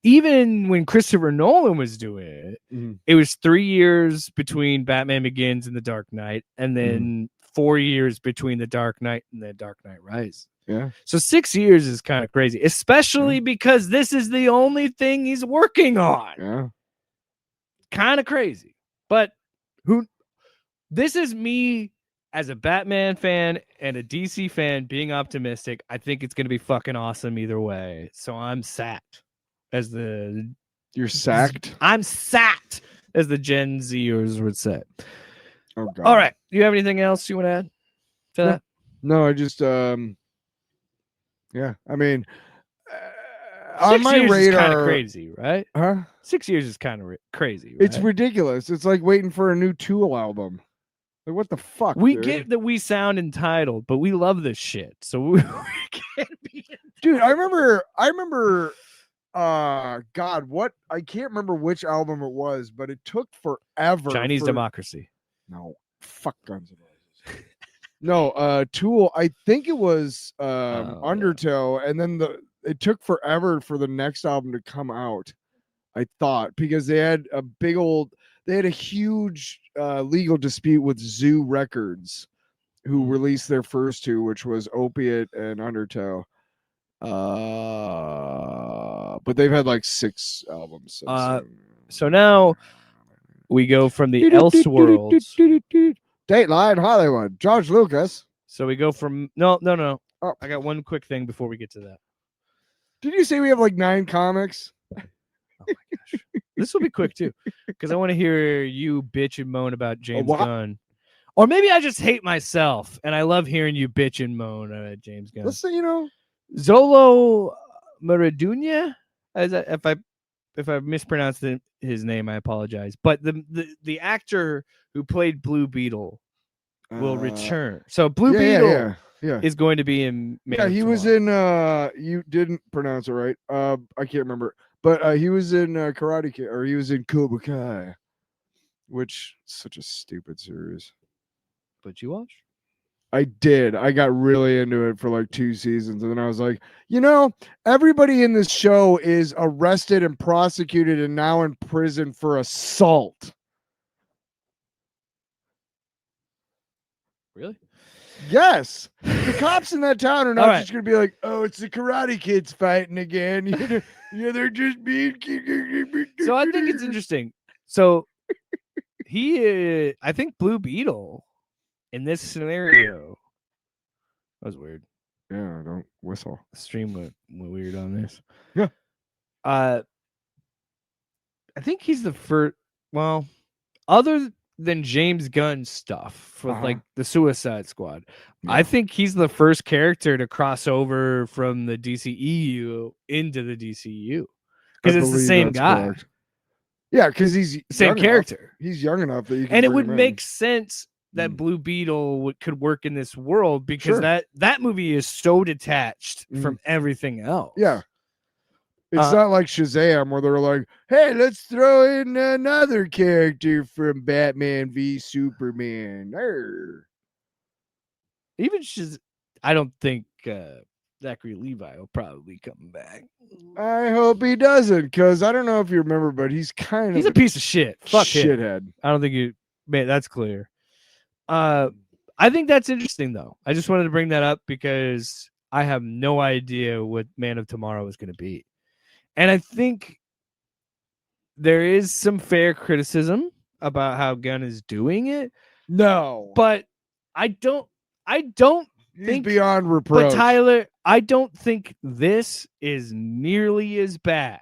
Speaker 1: even when Christopher Nolan was doing it, it was 3 years between Batman Begins and The Dark Knight, and then 4 years between The Dark Knight and The Dark Knight Rises.
Speaker 3: Yeah.
Speaker 1: So 6 years is kind of crazy, especially because this is the only thing he's working on.
Speaker 3: Yeah.
Speaker 1: Kind of crazy. But this is me as a Batman fan and a DC fan being optimistic. I think it's going to be fucking awesome either way. So I'm sacked
Speaker 3: You're sacked?
Speaker 1: I'm sacked, as the Gen Zers would say.
Speaker 3: Oh, God.
Speaker 1: All right. Do you have anything else you want to add to that?
Speaker 3: No, I just, yeah. I mean,
Speaker 1: 6
Speaker 3: on my
Speaker 1: years
Speaker 3: radar,
Speaker 1: is kind of crazy, right?
Speaker 3: Huh?
Speaker 1: 6 years is kind of crazy. Right?
Speaker 3: It's ridiculous. It's like waiting for a new Tool album. Like, what the fuck?
Speaker 1: We
Speaker 3: dude?
Speaker 1: get that we sound entitled, but we love this shit. So we can't be.
Speaker 3: Dude, I remember. God, what? I can't remember which album it was, but it took forever.
Speaker 1: Chinese Democracy.
Speaker 3: No, fuck Guns N' Roses. No, Tool. I think it was Undertow, and then it took forever for the next album to come out. I thought, because they had a huge legal dispute with Zoo Records, who released their first 2, which was Opiate and Undertow. But they've had like 6 albums.
Speaker 1: So now we go from the Elseworlds.
Speaker 3: Dateline Hollywood, George Lucas.
Speaker 1: So we go from no.
Speaker 3: Oh.
Speaker 1: I got one quick thing before we get to that.
Speaker 3: Did you say we have like 9 comics?
Speaker 1: Oh my gosh, this will be quick too, because I want to hear you bitch and moan about James Gunn, or maybe I just hate myself and I love hearing you bitch and moan about James Gunn.
Speaker 3: Listen,
Speaker 1: Zolo Maradunya, if I mispronounced his name, I apologize. But the actor who played Blue Beetle will return. So Blue Beetle is going to be in.
Speaker 3: He was in. You didn't pronounce it right. I can't remember, but he was in Karate Kid, or he was in Cobra Kai, which is such a stupid series.
Speaker 1: But you watched?
Speaker 3: I did. I got really into it for like 2 seasons, and then I was like, everybody in this show is arrested and prosecuted and now in prison for assault.
Speaker 1: Really?
Speaker 3: Yes. The cops in that town are not
Speaker 1: right.
Speaker 3: just going to be like, oh, it's the Karate Kids fighting again. They're just being.
Speaker 1: So I think it's interesting. So I think Blue Beetle in this scenario, that was weird.
Speaker 3: Yeah, don't whistle.
Speaker 1: The stream went weird on this.
Speaker 3: Yeah.
Speaker 1: I think he's the first. Well, other than James Gunn stuff with like the Suicide Squad, I think he's the first character to cross over from the DCEU into the DCU, because it's the same guy.
Speaker 3: Correct. Yeah, because he's
Speaker 1: same character.
Speaker 3: Enough. He's young enough that you can.
Speaker 1: And it would make sense that Blue Beetle could work in this world, because that movie is so detached from everything else.
Speaker 3: Yeah. It's not like Shazam, where they're like, hey, let's throw in another character from Batman v Superman.
Speaker 1: Even I don't think Zachary Levi will probably come back.
Speaker 3: I hope he doesn't, because I don't know if you remember, but he's
Speaker 1: a piece of shit. Fuck
Speaker 3: shithead.
Speaker 1: Him. I don't think you made that's clear. I think that's interesting, though. I just wanted to bring that up because I have no idea what Man of Tomorrow is going to be. And I think there is some fair criticism about how Gunn is doing it.
Speaker 3: No.
Speaker 1: But I don't think
Speaker 3: beyond reproach.
Speaker 1: But Tyler, I don't think this is nearly as bad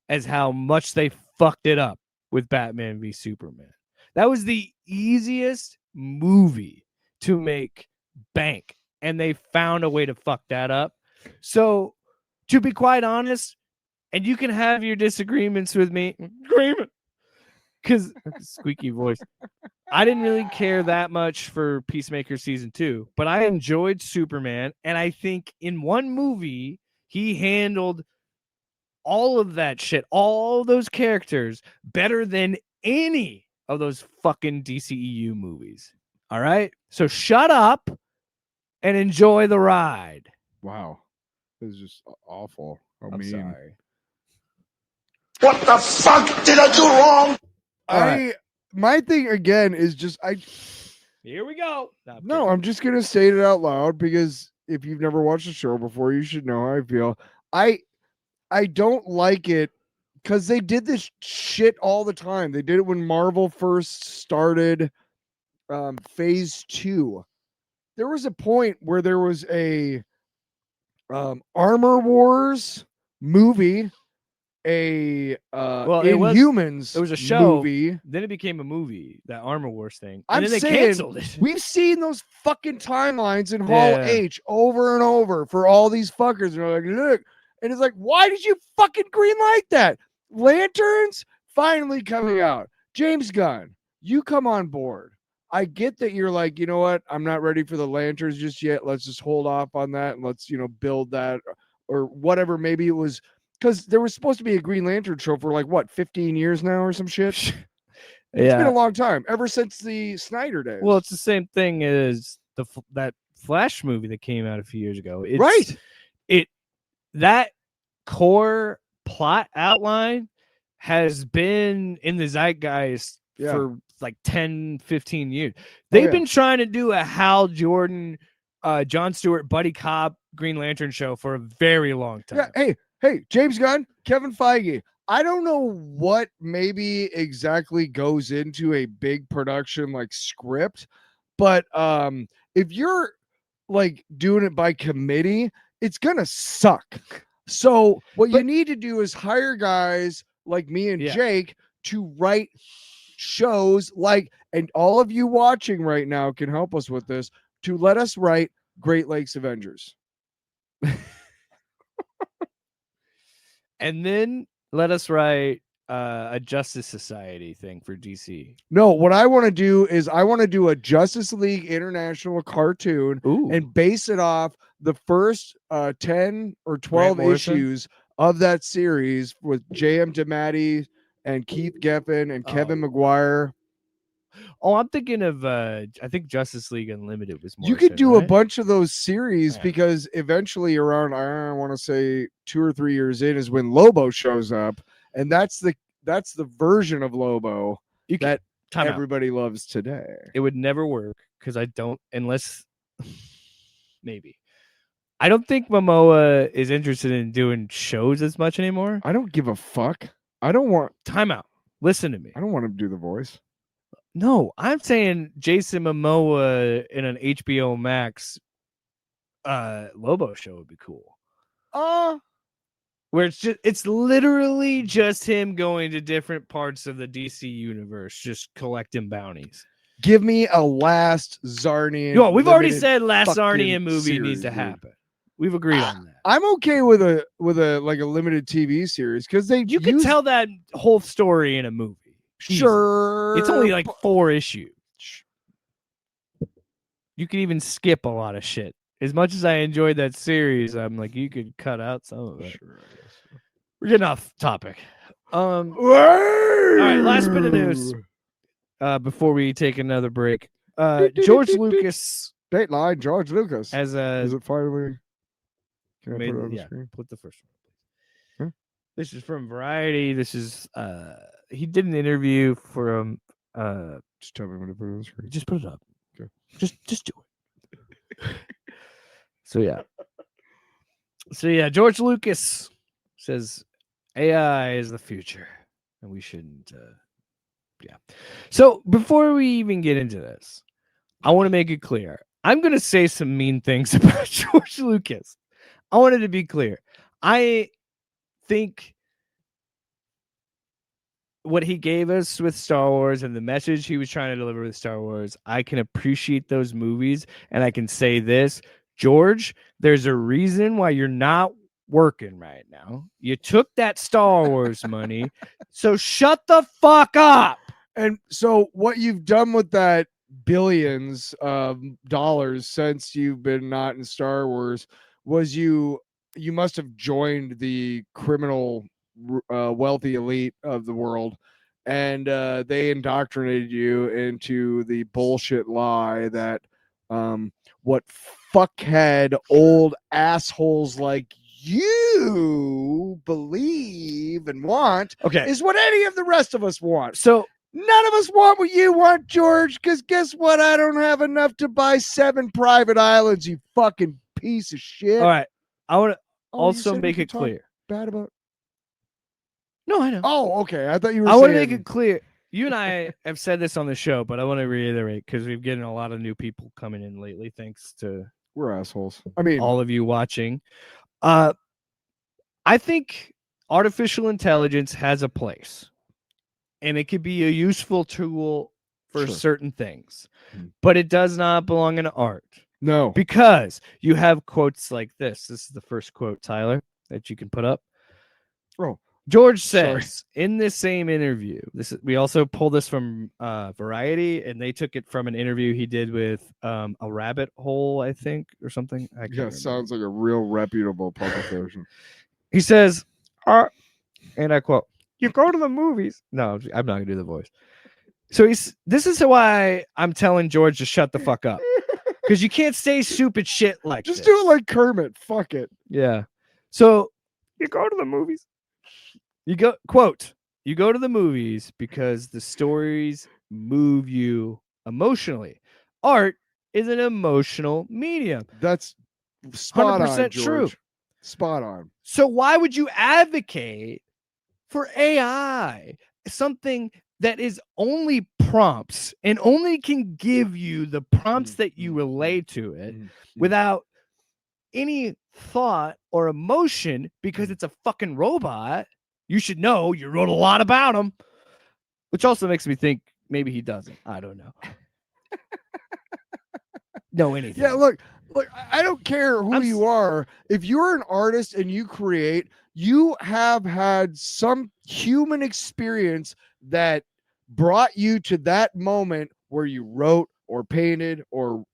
Speaker 1: as how much they fucked it up with Batman v Superman. That was the easiest movie to make bank, and they found a way to fuck that up. So, to be quite honest, and you can have your disagreements with me, because squeaky voice. I didn't really care that much for Peacemaker season 2, but I enjoyed Superman, and I think in one movie he handled all of that shit, all those characters better than any of those fucking DCEU movies. All right? So shut up and enjoy the ride.
Speaker 3: Wow. This is just awful.
Speaker 1: I'm sorry.
Speaker 4: What the fuck did I do wrong?
Speaker 3: My thing again is just
Speaker 1: Here we go.
Speaker 3: No, I'm just gonna say it out loud because if you've never watched the show before, you should know how I feel. I don't like it because they did this shit all the time. They did it when Marvel first started phase 2. There was a point where there was a Armor Wars movie, Inhumans.
Speaker 1: It was a show
Speaker 3: movie.
Speaker 1: Then it became a movie, that Armor Wars thing.
Speaker 3: And then they canceled it. We've seen those fucking timelines in Hall H over and over for all these fuckers. And they're like, look. And it's like, why did you fucking greenlight that? Lanterns finally coming out. James Gunn, you come on board. I get that you're like, you know what? I'm not ready for the lanterns just yet. Let's just hold off on that and let's, build that or whatever. Maybe it was because there was supposed to be a Green Lantern show for 15 years now or some shit. It's been a long time, ever since the Snyder days.
Speaker 1: Well, it's the same thing as that Flash movie that came out a few years ago. That core plot outline has been in the zeitgeist for 10, 15 years. They've been trying to do a Hal Jordan, Jon Stewart, buddy cop Green Lantern show for a very long time.
Speaker 3: Yeah, hey, James Gunn, Kevin Feige. I don't know what maybe exactly goes into a big production like script, but if you're doing it by committee, it's gonna suck. So what you need to do is hire guys like me and Jake to write shows and all of you watching right now can help us with this, to let us write Great Lakes Avengers.
Speaker 1: And then let us write a Justice Society thing for DC.
Speaker 3: No, what I want to do is I want to do a Justice League International cartoon and base it off the first 10 or 12 issues of that series with J.M. DeMatteis and Keith Geffen and Kevin McGuire.
Speaker 1: Oh, I'm thinking of I think Justice League Unlimited was more.
Speaker 3: You could do a bunch of those series because eventually around, I want to say 2 or 3 years in, is when Lobo shows up, and that's the version of Lobo that everybody loves today.
Speaker 1: It would never work because unless maybe. I don't think Momoa is interested in doing shows as much anymore.
Speaker 3: I don't give a fuck. I don't want
Speaker 1: timeout. Listen to me.
Speaker 3: I don't want him to do the voice.
Speaker 1: No, I'm saying Jason Momoa in an HBO Max Lobo show would be cool. Where it's literally just him going to different parts of the DC universe, just collecting bounties.
Speaker 3: Give me a last Zarnian.
Speaker 1: Yo, we've already said last Zarnian movie needs to happen. We've agreed on that.
Speaker 3: I'm okay with a limited TV series because you
Speaker 1: can tell that whole story in a movie.
Speaker 3: Sure.
Speaker 1: It's only 4 issues. You can even skip a lot of shit. As much as I enjoyed that series, I'm like, you could cut out some of it. Sure, I guess so. We're getting off topic. All right, last bit of news before we take another break. George Lucas.
Speaker 3: Dateline, George Lucas.
Speaker 1: Is
Speaker 3: it finally? Can I put it on the screen?
Speaker 1: Put the first one, please. This is from Variety. This is he did an interview for
Speaker 3: just tell me when to put it on the screen.
Speaker 1: Just put it up.
Speaker 3: Okay.
Speaker 1: Just do it. So yeah, George Lucas says AI is the future and we shouldn't So before we even get into this, I want to make it clear. I'm going to say some mean things about George Lucas. I wanted to be clear. I think what he gave us with Star Wars and the message he was trying to deliver with Star Wars, I can appreciate those movies. And I can say this, George, there's a reason why you're not working right now. You took that Star Wars money. So shut the fuck up.
Speaker 3: And so what you've done with that billions of dollars since you've been not in Star Wars was you must have joined the criminal wealthy elite of the world, and they indoctrinated you into the bullshit lie that what fuckhead old assholes like you believe and want is what any of the rest of us want.
Speaker 1: So
Speaker 3: none of us want what you want, George, because guess what? I don't have enough to buy 7 private islands, you fucking piece of shit.
Speaker 1: All right. I want to also make it clear.
Speaker 3: Bad about.
Speaker 1: No, I know.
Speaker 3: Oh, okay. I thought you were
Speaker 1: I
Speaker 3: saying...
Speaker 1: want to make it clear. You and I have said this on the show, but I want to reiterate because we've getting a lot of new people coming in lately, thanks to
Speaker 3: we're assholes. I mean,
Speaker 1: all of you watching. I think artificial intelligence has a place, and it could be a useful tool for certain things, but it does not belong in art.
Speaker 3: No,
Speaker 1: because you have quotes like this. This is the first quote, Tyler, that you can put up.
Speaker 3: Oh,
Speaker 1: George says in this same interview, we also pulled this from Variety, and they took it from an interview he did with a rabbit hole, I think, or something.
Speaker 3: Sounds like a real reputable publication.
Speaker 1: He says, and I quote, "You go to the movies." No, I'm not gonna do the voice. So this is why I'm telling George to shut the fuck up. Because you can't say stupid shit like
Speaker 3: Just
Speaker 1: this.
Speaker 3: do it like Kermit. Fuck it.
Speaker 1: Yeah. So you go to the movies. You go to the movies because the stories move you emotionally. Art is an emotional medium.
Speaker 3: That's spot 100% on,
Speaker 1: true.
Speaker 3: Spot on.
Speaker 1: So why would you advocate for AI, something that is only prompts and only can give you the prompts that you relate to it without any thought or emotion because it's a fucking robot? You should know. You wrote a lot about him, which also makes me think maybe he doesn't. I don't know. Know anything.
Speaker 3: Yeah, look, I don't care who you are. If you're an artist and you create, you have had some human experience that brought you to that moment where you wrote or painted or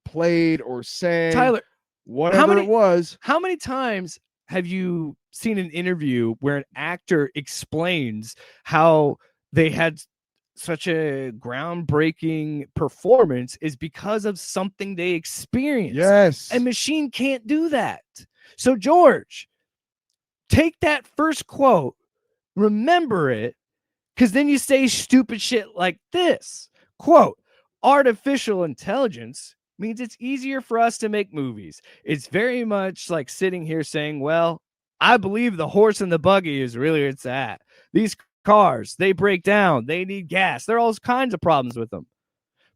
Speaker 3: played or sang.
Speaker 1: Tyler,
Speaker 3: whatever it was.
Speaker 1: How many times have you seen an interview where an actor explains how they had such a groundbreaking performance is because of something they experienced?
Speaker 3: Yes.
Speaker 1: A machine can't do that. So George, take that first quote, remember it, because then you say stupid shit like this. Quote, artificial intelligence means it's easier for us to make movies. It's very much like sitting here saying, well, I believe the horse and the buggy is really where it's at. These cars, they break down. They need gas. There are all kinds of problems with them.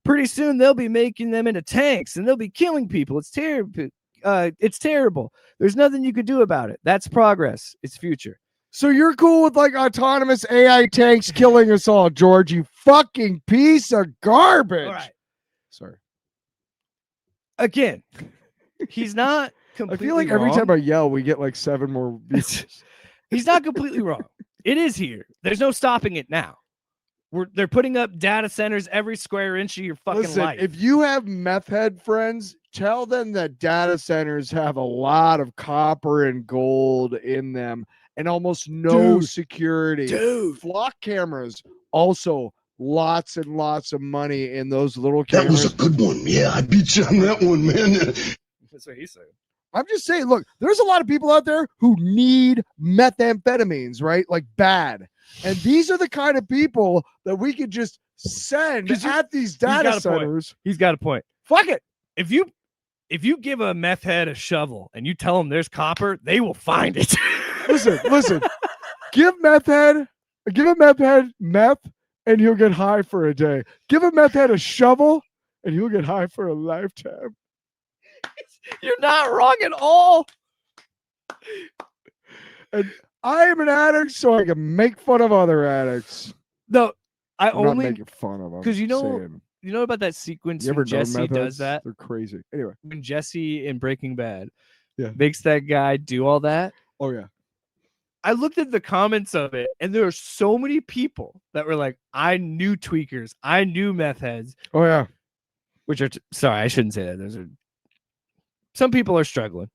Speaker 1: Pretty soon they'll be making them into tanks and they'll be killing people. It's terrible. It's terrible. There's nothing you could do about it. That's progress. It's future.
Speaker 3: So you're cool with like autonomous AI tanks killing us all, George, you fucking piece of garbage. All
Speaker 1: right.
Speaker 3: Sorry.
Speaker 1: Again, he's not completely
Speaker 3: I feel like every time I yell, we get like 7 more views.
Speaker 1: He's not completely wrong. It is here. There's no stopping it now. They're putting up data centers every square inch of your fucking life.
Speaker 3: If you have meth head friends, tell them that data centers have a lot of copper and gold in them and almost no security.
Speaker 1: Dude.
Speaker 3: Flock cameras, also lots and lots of money in those little cameras.
Speaker 4: That was a good one. Yeah, I beat you on that one, man.
Speaker 1: That's what he said.
Speaker 3: I'm just saying, look, there's a lot of people out there who need methamphetamines, right? Like bad. And these are the kind of people that we could just send at these data centers.
Speaker 1: He's got a point.
Speaker 3: Fuck it.
Speaker 1: If you give a meth head a shovel and you tell them there's copper, they will find it.
Speaker 3: Listen. Give a meth head meth, and he'll get high for a day. Give a meth head a shovel, and he'll get high for a lifetime.
Speaker 1: You're not wrong at all.
Speaker 3: And I am an addict, so I can make fun of other addicts.
Speaker 1: No,
Speaker 3: I'm not making fun of them
Speaker 1: because you know about that sequence when Jesse does that.
Speaker 3: They're crazy. Anyway,
Speaker 1: when Jesse in Breaking Bad,
Speaker 3: yeah,
Speaker 1: makes that guy do all that.
Speaker 3: Oh yeah.
Speaker 1: I looked at the comments of it, and there are so many people that were like, "I knew tweakers, I knew meth heads."
Speaker 3: Oh yeah.
Speaker 1: Which are sorry, I shouldn't say that. Those are some people are struggling.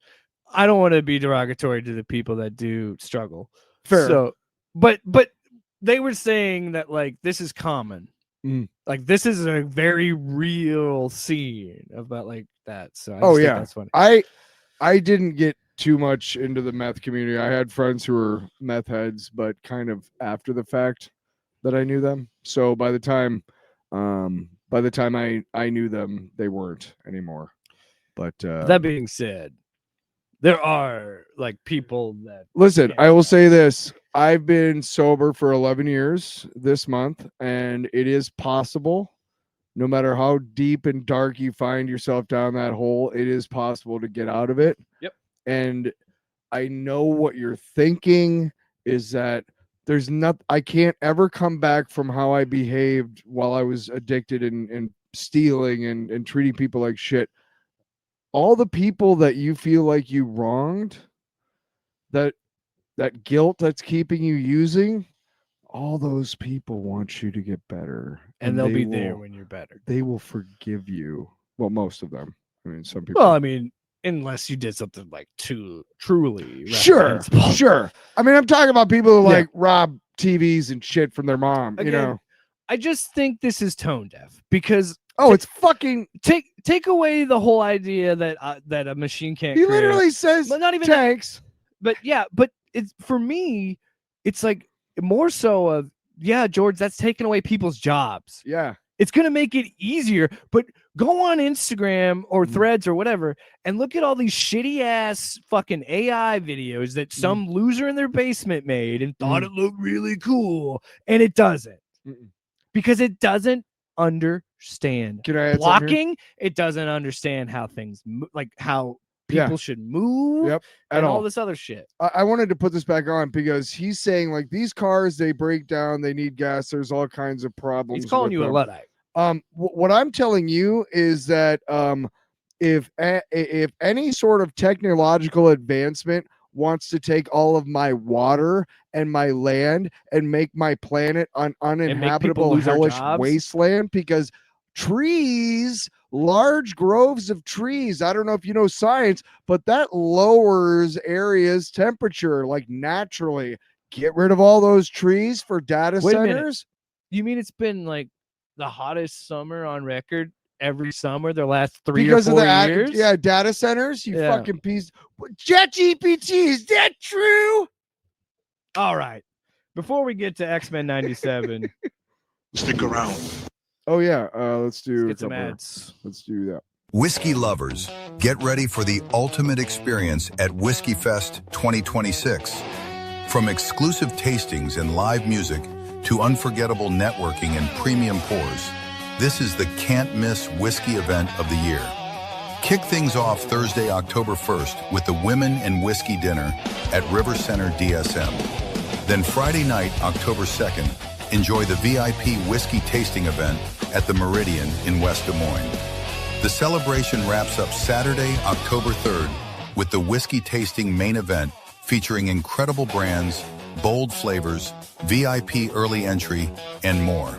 Speaker 1: I don't want to be derogatory to the people that do struggle.
Speaker 3: Fair.
Speaker 1: So, but they were saying that like this is common. Like this is a very real scene about like that. So I just think that's funny.
Speaker 3: I didn't get too much into the meth community. I had friends who were meth heads, but kind of after the fact that I knew them. So by the time I knew them, they weren't anymore. But
Speaker 1: that being said, there are like people that
Speaker 3: listen. I will say this: I've been sober for 11 years this month, and it is possible. No matter how deep and dark you find yourself down that hole, it is possible to get out of it.
Speaker 1: Yep.
Speaker 3: And I know what you're thinking is that there's I can't ever come back from how I behaved while I was addicted and stealing and treating people like shit. All the people that you feel like you wronged, that guilt that's keeping you using, all those people want you to get better.
Speaker 1: And they'll be there when you're better.
Speaker 3: They will forgive you. Well, most of them. I mean, some people.
Speaker 1: Well, I mean, unless you did something like truly
Speaker 3: Sure. I mean, I'm talking about people who like rob TVs and shit from their mom. Again, you know,
Speaker 1: I just think this is tone deaf because
Speaker 3: it's fucking
Speaker 1: take away the whole idea that that a machine can't.
Speaker 3: He literally says,
Speaker 1: but not even
Speaker 3: tanks.
Speaker 1: But it's for me, it's like more so of George, that's taking away people's jobs.
Speaker 3: Yeah.
Speaker 1: It's going to make it easier, but go on Instagram or Threads or whatever and look at all these shitty ass fucking AI videos that some loser in their basement made and thought it looked really cool. And it doesn't because it doesn't understand blocking. It doesn't understand how things like how people should move and all this other shit.
Speaker 3: I wanted to put this back on because he's saying like these cars, they break down, they need gas. There's all kinds of problems.
Speaker 1: He's calling you a Luddite.
Speaker 3: What I'm telling you is that if any sort of technological advancement wants to take all of my water and my land and make my planet an uninhabitable hellish wasteland, because trees, large groves of trees, I don't know if you know science, but that lowers areas temperature like naturally. Get rid of all those trees for data centers.
Speaker 1: You mean it's been like the hottest summer on record every summer the last 3 or 4 years?
Speaker 3: Yeah, data centers, you fucking piece. ChatGPT, is that true?
Speaker 1: All right. Before we get to X-Men 97.
Speaker 4: Stick around.
Speaker 3: Oh, yeah. Let's
Speaker 1: get some ads.
Speaker 3: Let's do that.
Speaker 7: Whiskey lovers, get ready for the ultimate experience at Whiskey Fest 2026. From exclusive tastings and live music to unforgettable networking and premium pours, this is the can't-miss whiskey event of the year. Kick things off Thursday, October 1st with the Women in Whiskey Dinner at River Center DSM. Then Friday night, October 2nd, enjoy the VIP whiskey tasting event at the Meridian in West Des Moines. The celebration wraps up Saturday, October 3rd with the whiskey tasting main event featuring incredible brands, bold flavors, VIP early entry, and more.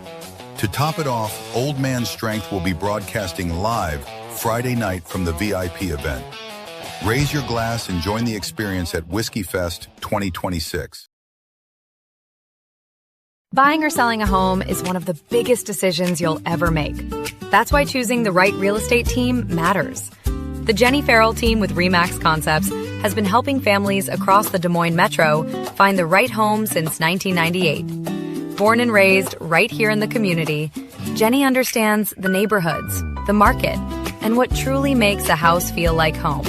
Speaker 7: To top it off, Old Man Strength will be broadcasting live Friday night from the VIP event. Raise your glass and join the experience at Whiskey Fest 2026.
Speaker 8: Buying or selling a home is one of the biggest decisions you'll ever make. That's why choosing the right real estate team matters. The Jenny Farrell team with RE/MAX Concepts has been helping families across the Des Moines metro find the right home since 1998. Born and raised right here in the community, Jenny understands the neighborhoods, the market, and what truly makes a house feel like home.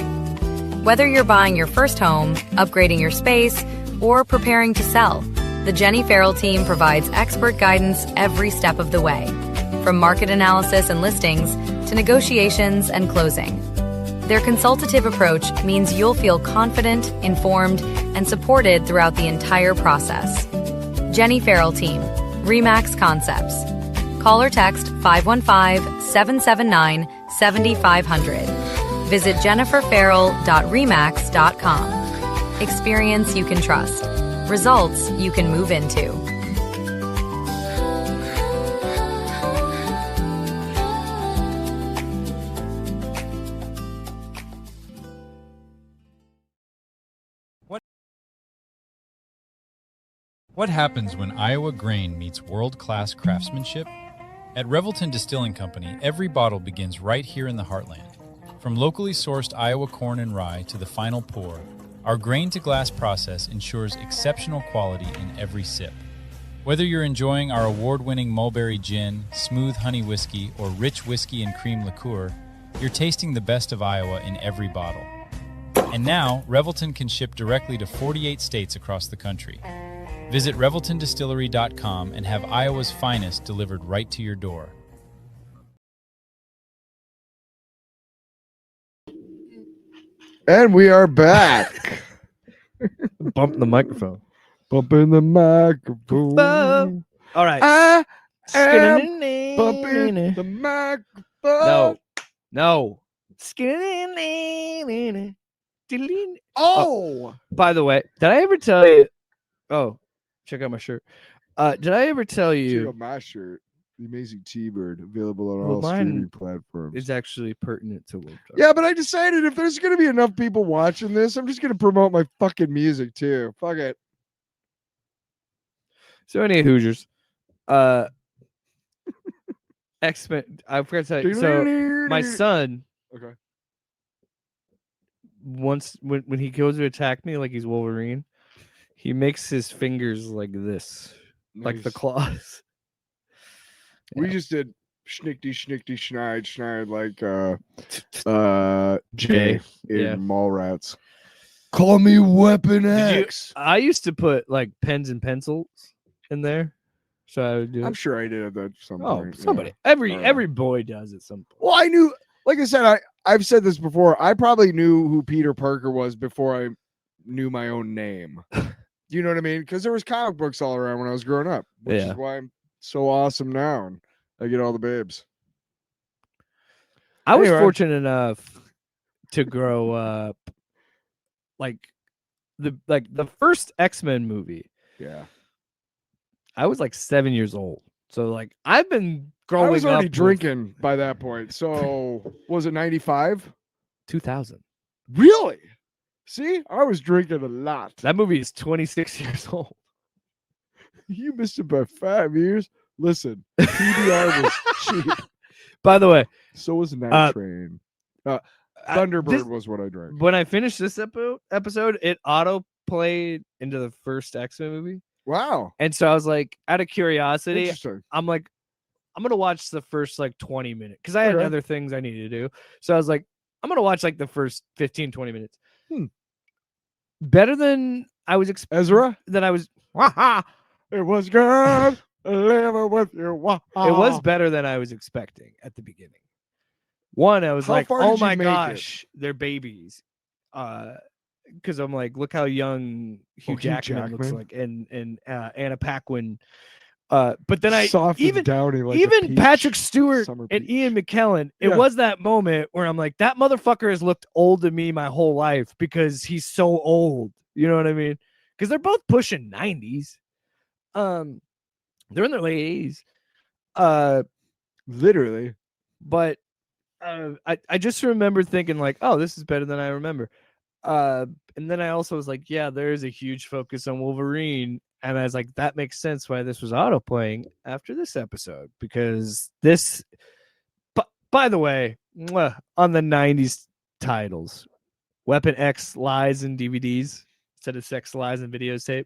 Speaker 8: Whether you're buying your first home, upgrading your space, or preparing to sell, the Jenny Farrell team provides expert guidance every step of the way, from market analysis and listings to negotiations and closing. Their consultative approach means you'll feel confident, informed, and supported throughout the entire process. Jenny Farrell Team, RE/MAX Concepts. Call or text 515-779-7500. Visit jenniferfarrell.remax.com. Experience you can trust. Results you can move into.
Speaker 9: What happens when Iowa grain meets world-class craftsmanship? At Revelton Distilling Company, every bottle begins right here in the heartland. From locally sourced Iowa corn and rye to the final pour, our grain-to-glass process ensures exceptional quality in every sip. Whether you're enjoying our award-winning mulberry gin, smooth honey whiskey, or rich whiskey and cream liqueur, you're tasting the best of Iowa in every bottle. And now, Revelton can ship directly to 48 states across the country. Visit ReveltonDistillery.com and have Iowa's finest delivered right to your door.
Speaker 3: And we are back.
Speaker 1: Bump the microphone.
Speaker 3: Bumping the microphone.
Speaker 1: All right.
Speaker 3: I am bumping the microphone.
Speaker 1: No.
Speaker 3: Oh.
Speaker 1: By the way, did I ever tell you? Oh, check out my shirt. Did I ever tell
Speaker 3: Check
Speaker 1: you?
Speaker 3: out my shirt. The Amazing T-Bird, available on all streaming platforms.
Speaker 1: It's actually pertinent to Wolf Talk.
Speaker 3: Yeah, but I decided if there's going to be enough people watching this, I'm just going to promote my fucking music too. Fuck it.
Speaker 1: So any Hoosiers, X-Men. I forgot to tell you. So my son,
Speaker 3: okay,
Speaker 1: once when he goes to attack me like he's Wolverine, he makes his fingers like this, like the claws.
Speaker 3: We just did schnickty schneid like Jay in Mallrats. Call me Weapon X.
Speaker 1: I used to put like pens and pencils in there, so I would do.
Speaker 3: I'm sure I did at that some point.
Speaker 1: Somebody, every boy does at some point.
Speaker 3: Well, I knew, like I said, I've said this before. I probably knew who Peter Parker was before I knew my own name. You know what I mean? Because there was comic books all around when I was growing up, which is why I'm so awesome now, and I get all the babes.
Speaker 1: I was fortunate enough to grow up like the first X-Men movie.
Speaker 3: Yeah,
Speaker 1: I was like 7 years old, so like I've been growing.
Speaker 3: I was already
Speaker 1: up
Speaker 3: drinking by that point. So was it 95?
Speaker 1: 2000.
Speaker 3: Really? See, I was drinking a lot.
Speaker 1: That movie is 26 years old.
Speaker 3: You missed it by 5 years. Listen, PBR was cheap.
Speaker 1: By the way,
Speaker 3: so was Night Train. Thunderbird was what I drank.
Speaker 1: When I finished this episode, it auto played into the first X-Men movie.
Speaker 3: Wow.
Speaker 1: And so I was like, out of curiosity, I'm like, I'm going to watch the first like 20 minutes because I had other things I needed to do. So I was like, I'm going to watch like the first 15, 20 minutes. Better than I was expecting.
Speaker 3: Ezra?
Speaker 1: That I was.
Speaker 3: It was good. Living with you.
Speaker 1: It was better than I was expecting at the beginning. One, I was like, oh my gosh, they're babies. Because I'm like, look how young Hugh Jackman looks like, and Anna Paquin. But then even Patrick Stewart and Ian McKellen, it was that moment where I'm like, that motherfucker has looked old to me my whole life because he's so old. You know what I mean? Because they're both pushing 90s. They're in their late 80s.
Speaker 3: Literally.
Speaker 1: But I just remember thinking like, oh, this is better than I remember. And then I also was like, yeah, there is a huge focus on Wolverine. And I was like, that makes sense why this was auto playing after this episode, because this, by the way, on the 90s titles, Weapon X lies in DVDs instead of Sex Lies in videotape.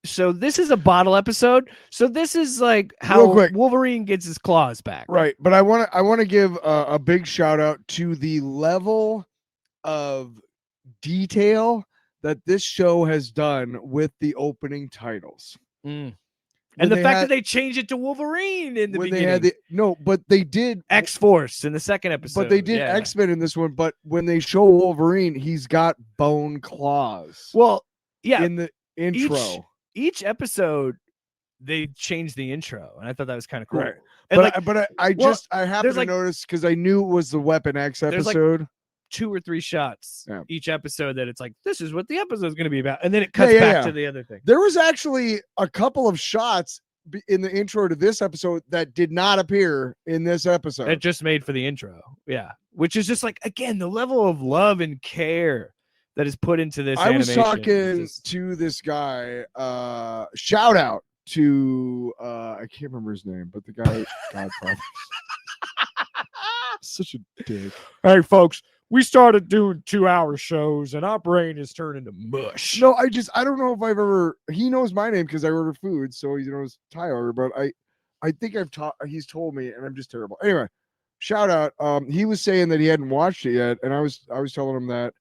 Speaker 1: So this is a bottle episode. So this is like how Wolverine gets his claws back.
Speaker 3: Right. But I want to give a big shout out to the level of detail that this show has done with the opening titles.
Speaker 1: And the fact that they changed it to Wolverine in the beginning.
Speaker 3: But they did
Speaker 1: X-Force in the second episode.
Speaker 3: But they did X-Men in this one. But when they show Wolverine, he's got bone claws.
Speaker 1: Well, yeah.
Speaker 3: In the intro.
Speaker 1: Each episode, they changed the intro. And I thought that was kind of cool.
Speaker 3: Right.
Speaker 1: And
Speaker 3: but I happened to notice because I knew it was the Weapon X episode.
Speaker 1: Like 2 or 3 shots each episode that it's like, this is what the episode is going to be about. And then it cuts back to the other thing.
Speaker 3: There was actually a couple of shots in the intro to this episode that did not appear in this episode.
Speaker 1: It just made for the intro. Yeah. Which is just like, again, the level of love and care that is put into this animation.
Speaker 3: I was talking to this guy, shout out to, I can't remember his name, but the guy, Godfather. Such a dick.
Speaker 6: Hey, folks. We started doing 2-hour shows and our brain is turning to mush.
Speaker 3: No, I don't know if I've ever, he knows my name because I order food. So he knows Tyler, but I think he's told me and I'm just terrible. Anyway, shout out. He was saying that he hadn't watched it yet. And I was telling him that,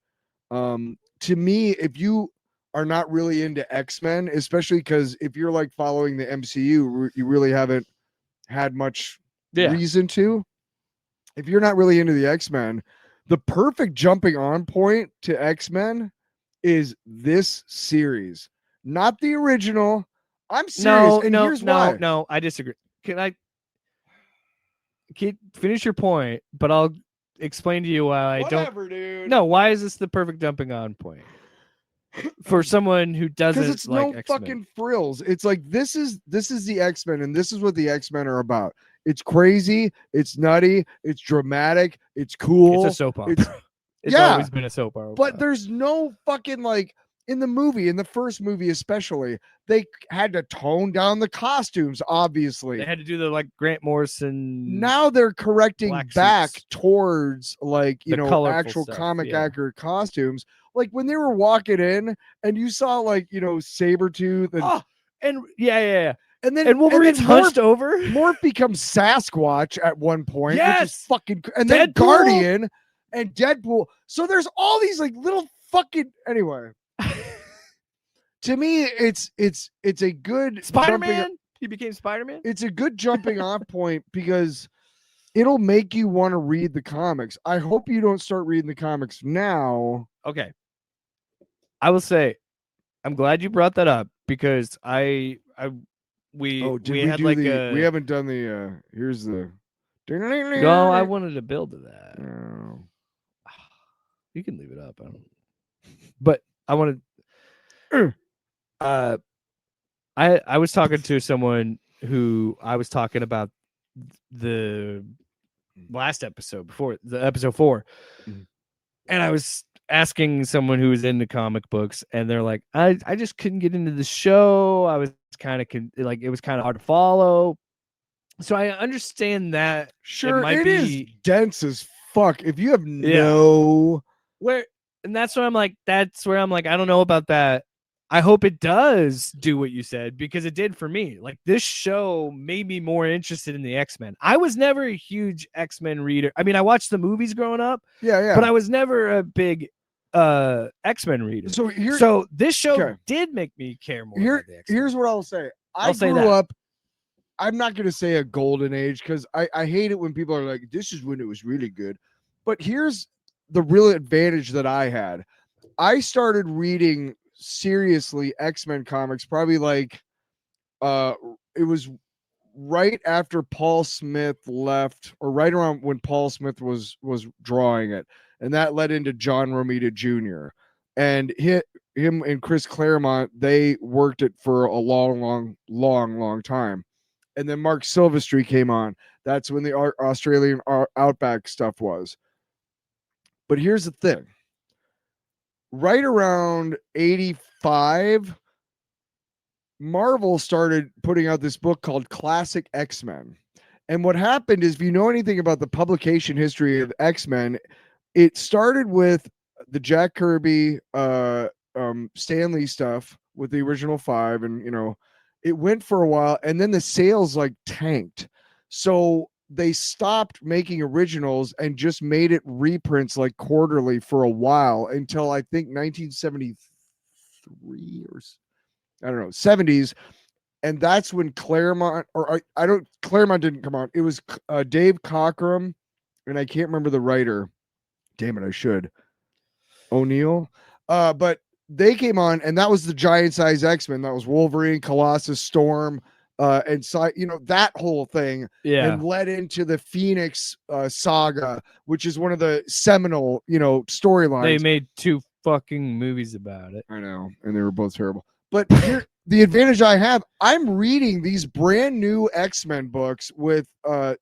Speaker 3: to me, if you are not really into X-Men, especially because if you're like following the MCU, you really haven't had much reason to. If you're not really into the X-Men, the perfect jumping on point to X-Men is this series, not the original. I'm serious. Here's why.
Speaker 1: No, I disagree. Can I finish your point? But I'll explain to you why I don't.
Speaker 3: Dude.
Speaker 1: No, why is this the perfect jumping on point for someone who doesn't?
Speaker 3: Because it's
Speaker 1: like
Speaker 3: no
Speaker 1: X-Men.
Speaker 3: fucking frills. It's like this is the X-Men, and this is what the X-Men are about. It's crazy. It's nutty. It's dramatic. It's cool.
Speaker 1: It's a soap opera. It's always been a soap opera.
Speaker 3: But there's no fucking like in the first movie especially, they had to tone down the costumes. Obviously,
Speaker 1: they had to do the like Grant Morrison.
Speaker 3: Now they're correcting back
Speaker 1: suits.
Speaker 3: Towards like actual
Speaker 1: stuff,
Speaker 3: comic accurate costumes. Like when they were walking in and you saw like Sabretooth and
Speaker 1: And then Wolverine's hunched over.
Speaker 3: Morph becomes Sasquatch at one point.
Speaker 1: Yes.
Speaker 3: Which is fucking. And then Guardian and Deadpool. So there's all these like little fucking. Anyway, to me, it's a good
Speaker 1: Spider-Man. He became Spider-Man.
Speaker 3: It's a good jumping off point because it'll make you want to read the comics. I hope you don't start reading the comics now.
Speaker 1: Okay. I will say, I'm glad you brought that up because we haven't
Speaker 3: done the here's the
Speaker 1: no, I wanted to build to that.
Speaker 3: No.
Speaker 1: You can leave it up. But I wanted I was talking to someone who I was talking about the last episode before the episode 4. And I was asking someone who was into comic books and they're like, I just couldn't get into the show. I was kind of like, it was kind of hard to follow. So I understand that.
Speaker 3: Sure, it is dense as fuck. If you have
Speaker 1: that's where I'm like, I don't know about that. I hope it does do what you said because it did for me. Like this show made me more interested in the X-Men. I was never a huge X-Men reader. I mean, I watched the movies growing up.
Speaker 3: Yeah.
Speaker 1: But I was never a big X-Men reader. So this show did make me care more about the X-Men.
Speaker 3: Here's what I'll say. I grew up, I'm not going to say a golden age because I hate it when people are like, this is when it was really good. But here's the real advantage that I had. I started reading seriously X-Men comics probably like it was right after Paul Smith left or right around when Paul Smith was drawing it, and that led into John Romita Jr. and him and Chris Claremont, they worked it for a long time. And then Mark Silvestri came on. That's when the Australian Outback stuff was. But here's the thing. Right around 85, Marvel started putting out this book called Classic X-Men. And what happened is, if you know anything about the publication history of X-Men, it started with the Jack Kirby, Stan Lee stuff with the original 5. And, it went for a while. And then the sales like tanked. So they stopped making originals and just made it reprints like quarterly for a while until I think 1973 or I don't know, 70s. And that's when Claremont didn't come on. It was Dave Cockrum, and I can't remember the writer. Damn it, I should. O'Neill. But they came on, and that was the giant size X-Men. That was Wolverine, Colossus, Storm, and that whole thing.
Speaker 1: Yeah.
Speaker 3: And led into the Phoenix saga, which is one of the seminal, storylines.
Speaker 1: They made 2 fucking movies about it.
Speaker 3: I know, and they were both terrible. But here, the advantage I have, I'm reading these brand new X-Men books with,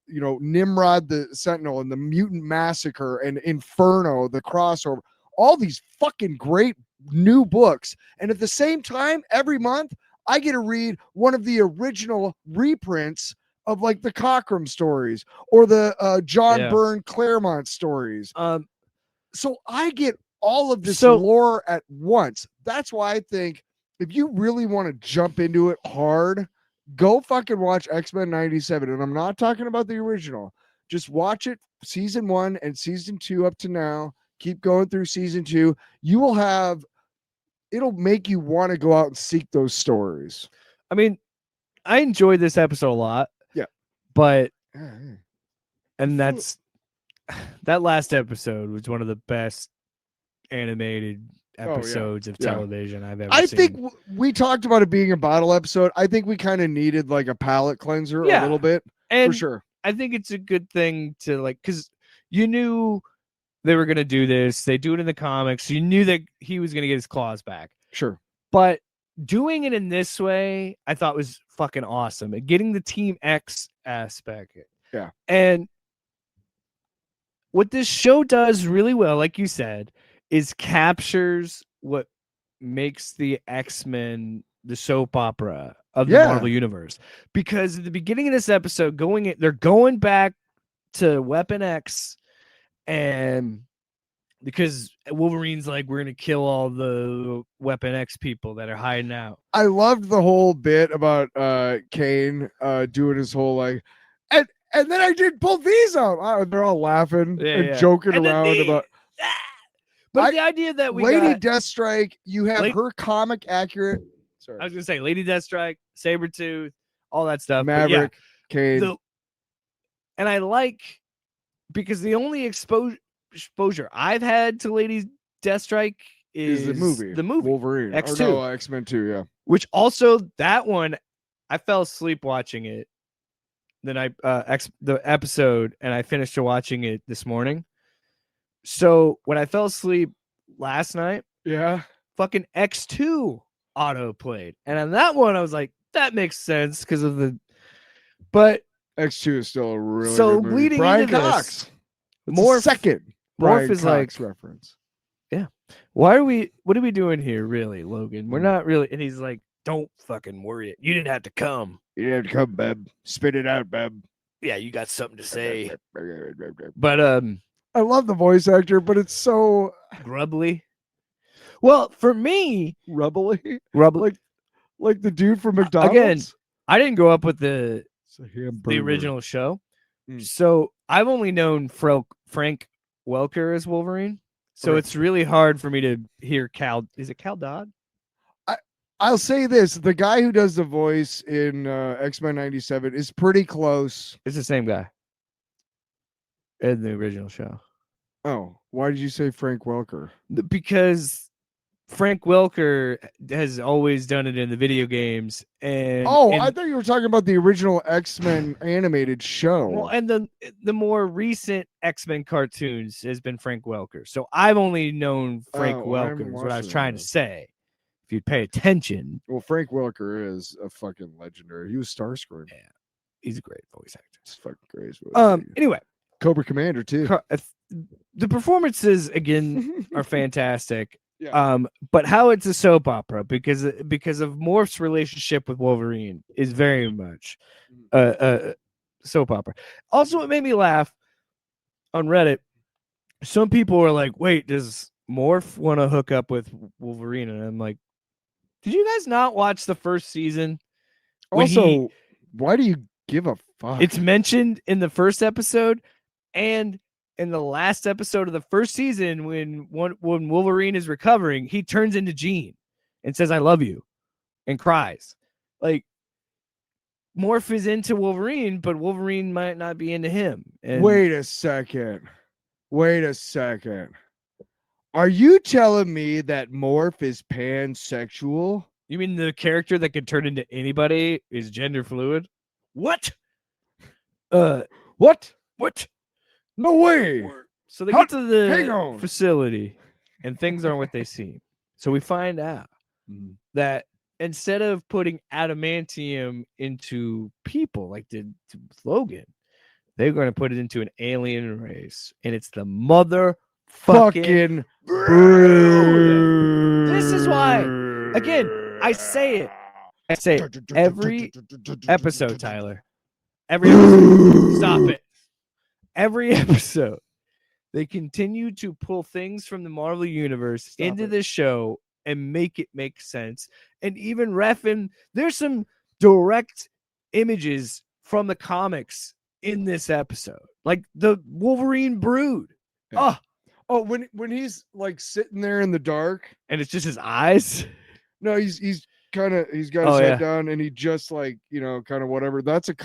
Speaker 3: Nimrod the Sentinel and the Mutant Massacre and Inferno, the crossover, all these fucking great new books. And at the same time, every month, I get to read one of the original reprints of like the Cockrum stories or the John Byrne Claremont stories. So I get all of this lore at once. That's why I think if you really want to jump into it hard, go fucking watch X-Men 97. And I'm not talking about the original. Just watch it, season 1 and season 2 up to now. Keep going through season 2. It'll make you want to go out and seek those stories.
Speaker 1: I mean, I enjoyed this episode a lot.
Speaker 3: Yeah.
Speaker 1: But, and that last episode was one of the best animated episodes of television I've ever seen.
Speaker 3: I think we talked about it being a bottle episode. I think we kind of needed like a palate cleanser a little bit, for sure.
Speaker 1: I think it's a good thing to because you knew they were going to do this. They do it in the comics. You knew that he was going to get his claws back.
Speaker 3: Sure.
Speaker 1: But doing it in this way, I thought was fucking awesome. And getting the Team X aspect.
Speaker 3: Yeah.
Speaker 1: And what this show does really well, like you said, is captures what makes the X-Men the soap opera of the Marvel Universe. Because at the beginning of this episode, they're going back to Weapon X, and because Wolverine's like, we're gonna kill all the Weapon X people that are hiding out.
Speaker 3: I loved the whole bit about Kane doing his whole like, and then I did pull these out. They're all laughing and joking around about.
Speaker 1: But the idea that
Speaker 3: Lady Deathstrike, you have her comic accurate. Sorry,
Speaker 1: I was gonna say Lady Deathstrike, Sabretooth, all that stuff.
Speaker 3: Maverick, Cade.
Speaker 1: And I like, because the only exposure I've had to Lady Deathstrike is
Speaker 3: the movie Wolverine,
Speaker 1: X2,
Speaker 3: X-Men 2, yeah.
Speaker 1: Which also, that one, I fell asleep watching it. Then the episode, and I finished watching it this morning. So when I fell asleep last night, fucking X2 auto played, and on that one I was like, that makes sense because of the. But
Speaker 3: X2 is still a really good movie.
Speaker 1: Leading
Speaker 3: Brian
Speaker 1: into
Speaker 3: Cox.
Speaker 1: This, Morph
Speaker 3: second.
Speaker 1: Morph is
Speaker 3: Cox
Speaker 1: like
Speaker 3: reference.
Speaker 1: Yeah. What are we doing here, really, Logan? We're not really. And he's like, don't fucking worry. You didn't have to come.
Speaker 3: You didn't have to come, Beb. Spit it out, Beb.
Speaker 1: Yeah, you got something to say. But
Speaker 3: I love the voice actor, but it's so
Speaker 1: grubbly. Well, for me,
Speaker 3: rubbly, like the dude from McDonald's.
Speaker 1: Again, I didn't grow up with the original show, so I've only known Frank Welker as Wolverine. So it's really hard for me to hear Cal. Is it Cal Dodd?
Speaker 3: I'll say this: the guy who does the voice in X-Men 97 is pretty close.
Speaker 1: It's the same guy in the original show.
Speaker 3: Oh, why did you say Frank Welker?
Speaker 1: Because Frank Welker has always done it in the video games. And
Speaker 3: I thought you were talking about the original X-Men animated show.
Speaker 1: Well, and the more recent X-Men cartoons has been Frank Welker. So I've only known Frank Welker. Is what I was trying to say. If you'd pay attention.
Speaker 3: Well, Frank Welker is a fucking legendary. He was Starscream.
Speaker 1: Yeah, he's a great voice actor.
Speaker 3: It's fucking great.
Speaker 1: Anyway,
Speaker 3: Cobra Commander too.
Speaker 1: The performances again are fantastic.
Speaker 3: Yeah.
Speaker 1: But how it's a soap opera because of Morph's relationship with Wolverine is very much a soap opera. Also, it made me laugh on Reddit. Some people were like, "Wait, does Morph want to hook up with Wolverine?" And I'm like, "Did you guys not watch the first season?"
Speaker 3: Also, why do you give a fuck?
Speaker 1: It's mentioned in the first episode and in the last episode of the first season when Wolverine is recovering, he turns into Jean and says, "I love you," and cries. Like, Morph is into Wolverine, but Wolverine might not be into him. And
Speaker 3: Wait a second. Are you telling me that Morph is pansexual?
Speaker 1: You mean the character that could turn into anybody is gender fluid? What?
Speaker 3: What?
Speaker 1: What?
Speaker 3: No way.
Speaker 1: So they get to the facility and things aren't what they seem. So we find out that instead of putting adamantium into people like did Logan, they're going to put it into an alien race. And it's the motherfucking Brood. This is why, again, I say it every episode, Tyler. Every episode. Stop it. Every episode. They continue to pull things from the Marvel Universe into this show and make it make sense. And even there's some direct images from the comics in this episode. Like the Wolverine Brood.
Speaker 3: Yeah. Oh, when he's like sitting there in the dark.
Speaker 1: And it's just his eyes?
Speaker 3: No, he's got his head down and he just like, kind of whatever. That's a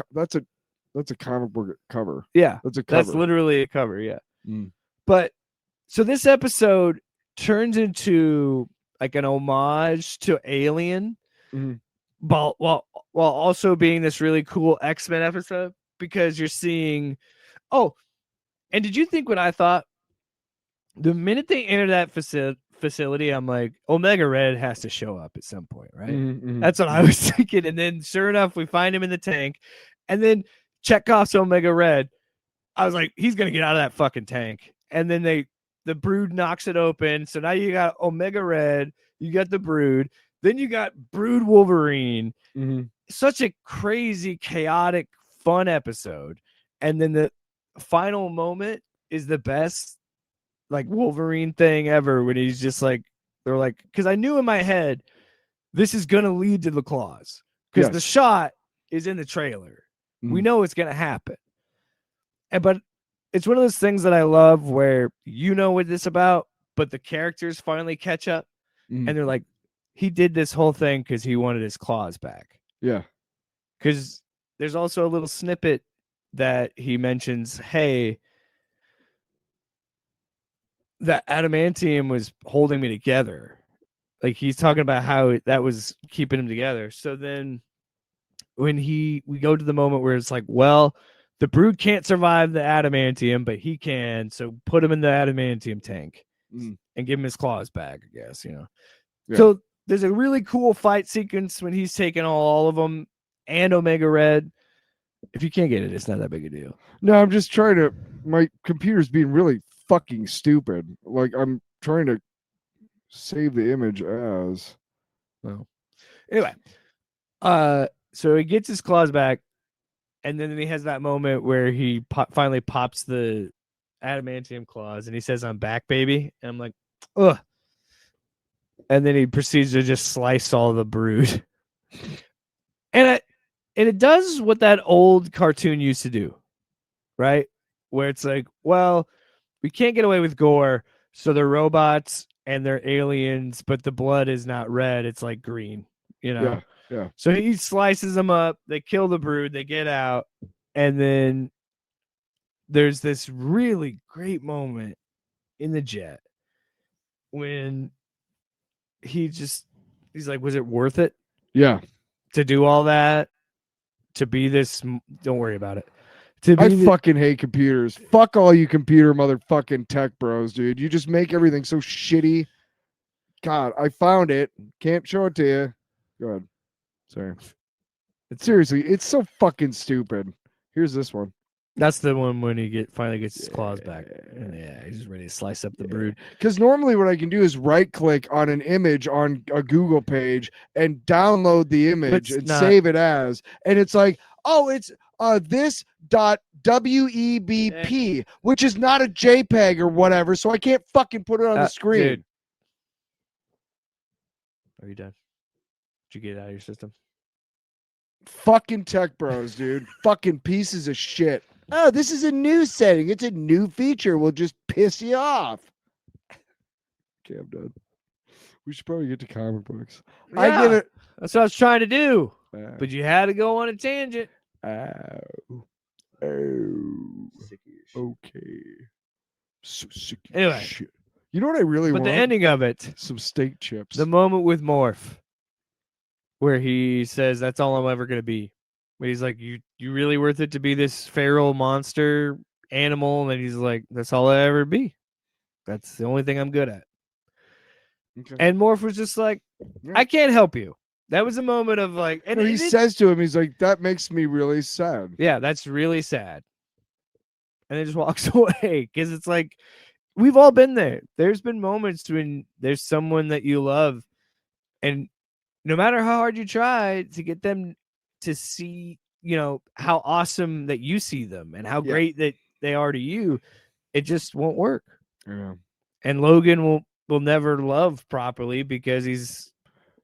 Speaker 3: comic book cover.
Speaker 1: Yeah.
Speaker 3: That's a cover.
Speaker 1: That's literally a cover, yeah. But so this episode turns into like an homage to Alien, while also being this really cool X-Men episode, because you're seeing. Oh, and did you think what I thought? The minute they enter that facility, I'm like, Omega Red has to show up at some point, right? That's what I was thinking. And then sure enough, we find him in the tank, and then Chekhov's Omega Red. I was like, he's gonna get out of that fucking tank. And then the Brood knocks it open. So now you got Omega Red, you got the Brood, then you got Brood Wolverine. Such a crazy, chaotic, fun episode. And then the final moment is the best like Wolverine thing ever when he's just like, they're like, because I knew in my head this is gonna lead to the claws. Because the shot is in the trailer. We know it's gonna happen. But it's one of those things that I love where you know what this about, but the characters finally catch up and they're like, he did this whole thing because he wanted his claws back.
Speaker 3: Yeah.
Speaker 1: Because there's also a little snippet that he mentions, hey, that adamantium was holding me together. Like he's talking about how that was keeping him together. So then when we go to the moment where it's like, well, the Brood can't survive the adamantium, but he can. So put him in the adamantium tank and give him his claws back, I guess, Yeah. So there's a really cool fight sequence when he's taking all of them and Omega Red. If you can't get it, it's not that big a deal.
Speaker 3: No, I'm just my computer's being really fucking stupid. Like I'm trying to save the image as.
Speaker 1: Well, anyway, so he gets his claws back. And then he has that moment where he finally pops the adamantium claws and he says, I'm back, baby. And I'm like, ugh. And then he proceeds to just slice all the Brood. And it does what that old cartoon used to do, right? Where it's like, well, we can't get away with gore, so they're robots and they're aliens, but the blood is not red. It's like green,
Speaker 3: Yeah.
Speaker 1: So he slices them up. They kill the Brood. They get out. And then there's this really great moment in the jet when he's like, was it worth it?
Speaker 3: Yeah.
Speaker 1: To do all that? To be this? Don't worry about it.
Speaker 3: I fucking hate computers. Fuck all you computer motherfucking tech bros, dude. You just make everything so shitty. God, I found it. Can't show it to you. Go ahead. Sorry. Seriously, it's so fucking stupid. Here's this one.
Speaker 1: That's the one when he finally gets his claws back. Yeah, he's ready to slice up the Brood.
Speaker 3: Because normally what I can do is right click on an image on a Google page and download the image and save it as. And it's like, oh, it's this .webp, which is not a JPEG or whatever, so I can't fucking put it on the screen.
Speaker 1: Dude. Are you done? Did you get it out of your system?
Speaker 3: Fucking tech bros, dude. Fucking pieces of shit. Oh, this is a new setting. It's a new feature. We'll just piss you off. Okay, I'm done. We should probably get to comic books.
Speaker 1: Yeah, I get it. That's what I was trying to do. but you had to go on a tangent.
Speaker 3: Okay. So sick.
Speaker 1: Anyway,
Speaker 3: shit. You know what I really want?
Speaker 1: But the ending of it,
Speaker 3: some steak chips.
Speaker 1: The moment with Morph, where he says, "That's all I'm ever gonna be." But he's like, "You really worth it to be this feral monster animal?" And he's like, "That's all I ever be. That's the only thing I'm good at." Okay. And Morph was just like, "I can't help you." That was a moment of like,
Speaker 3: and he says to him, he's like, "That makes me really sad."
Speaker 1: Yeah, that's really sad. And then just walks away because it's like, we've all been there. There's been moments when there's someone that you love, and no matter how hard you try to get them to see, how awesome that you see them and how great that they are to you, it just won't work.
Speaker 3: Yeah.
Speaker 1: And Logan will never love properly because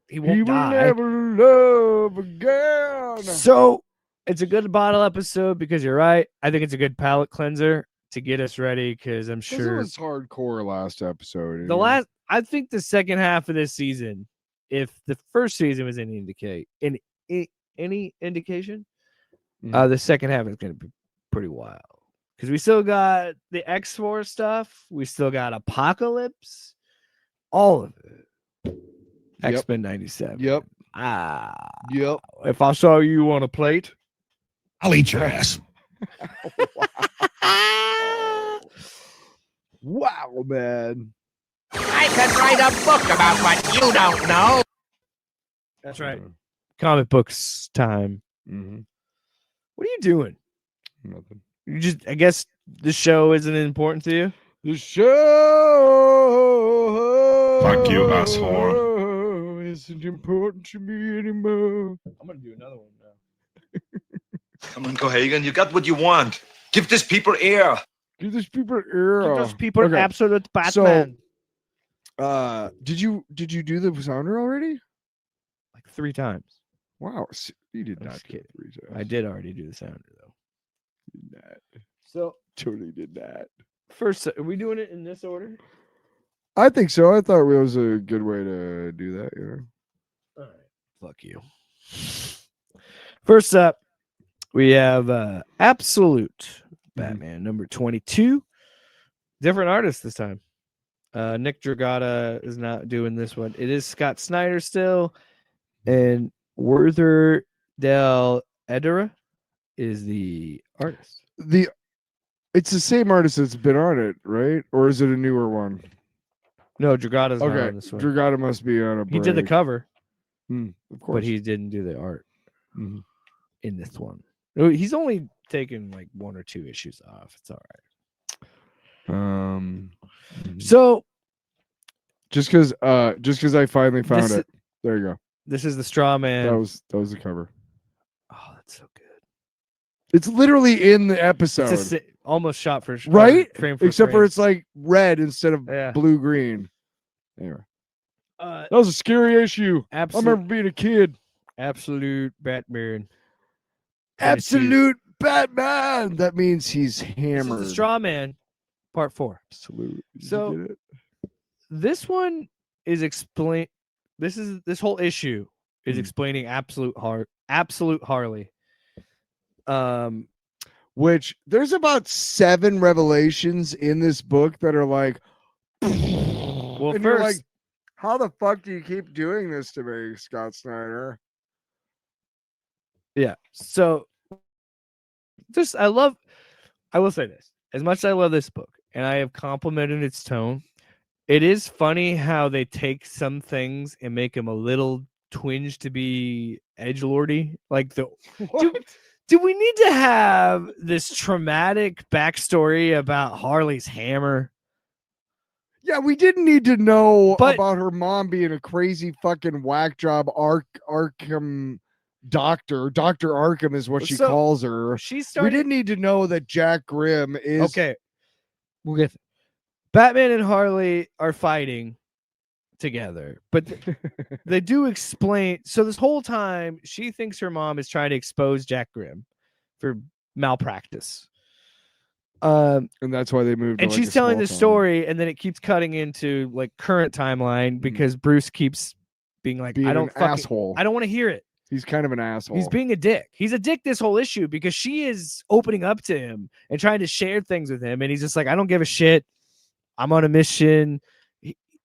Speaker 1: he won't die.
Speaker 3: Never love again.
Speaker 1: So it's a good bottle episode because you're right. I think it's a good palate cleanser to get us ready because I'm sure
Speaker 3: it was hardcore last episode.
Speaker 1: I think the second half of this season, if the first season was any indication, the second half is going to be pretty wild because we still got the X-Force stuff, we still got Apocalypse, all of it. X-Men 97.
Speaker 3: Yep.
Speaker 1: Yep. If I saw you on a plate,
Speaker 4: I'll eat your ass.
Speaker 3: Wow, man.
Speaker 10: I could write a book about what you don't know.
Speaker 1: That's right. Comic books time.
Speaker 3: Mm-hmm.
Speaker 1: What are you doing?
Speaker 3: Nothing.
Speaker 1: I guess the show isn't important to you?
Speaker 3: The show.
Speaker 4: Fuck you, asshole.
Speaker 3: Isn't important to me anymore.
Speaker 1: I'm going to do another one now.
Speaker 11: Come on, Cohagen. You got what you want. Give these people air.
Speaker 3: Give these people air.
Speaker 1: Give those people absolute Batman.
Speaker 3: So, did you do the sounder already?
Speaker 1: Like 3 times.
Speaker 3: Wow, you did not get 3 times.
Speaker 1: I did already do the sounder though.
Speaker 3: Did not.
Speaker 1: So
Speaker 3: totally did that.
Speaker 1: First, are we doing it in this order?
Speaker 3: I think so. I thought it was a good way to do that.
Speaker 1: All right. Fuck you. First up, we have Absolute Batman number 22. Different artist this time. Nick Dragata is not doing this one. It is Scott Snyder still, and Werther Del Edera is the artist.
Speaker 3: It's the same artist that's been on it, right? Or is it a newer one?
Speaker 1: No, Dragata's not on this one.
Speaker 3: Dragata must be on a break.
Speaker 1: He did the cover,
Speaker 3: of course,
Speaker 1: but he didn't do the art in this one. He's only taken like 1 or 2 issues off. It's all right. So
Speaker 3: just because I finally found it. There you go.
Speaker 1: This is the Straw Man.
Speaker 3: That was the cover.
Speaker 1: Oh, that's so good.
Speaker 3: It's literally in the episode.
Speaker 1: It's almost shot for
Speaker 3: right,
Speaker 1: frame for
Speaker 3: except
Speaker 1: frame.
Speaker 3: for it's like red instead of blue green. Anyway, that was a scary issue. I remember being a kid.
Speaker 1: Absolute Batman.
Speaker 3: Absolute Batman. That means he's hammered.
Speaker 1: This is the Straw Man, part 4.
Speaker 3: Absolute.
Speaker 1: So this one is this whole issue is explaining Absolute Harley.
Speaker 3: Which there's about 7 revelations in this book that are like,
Speaker 1: well,
Speaker 3: and
Speaker 1: first,
Speaker 3: like, how the fuck do you keep doing this to me, Scott Snyder?
Speaker 1: Yeah. So I will say this. As much as I love this book and I have complimented its tone, it is funny how they take some things and make them a little twinge to be edgelordy. Like do we need to have this traumatic backstory about Harley's hammer?
Speaker 3: Yeah, we didn't need to know about her mom being a crazy fucking whack job Arkham doctor. Dr. Arkham is what she calls her. We didn't need to know that Jack Grimm is
Speaker 1: okay. We'll get Batman and Harley are fighting together, but they do explain. So this whole time she thinks her mom is trying to expose Jack Grimm for malpractice.
Speaker 3: And that's why they moved.
Speaker 1: And she's telling the story, and then it keeps cutting into like current timeline because Bruce keeps being like, I don't want to hear it.
Speaker 3: He's kind of an asshole.
Speaker 1: He's being a dick. He's a dick this whole issue because she is opening up to him and trying to share things with him. And he's just like, I don't give a shit. I'm on a mission.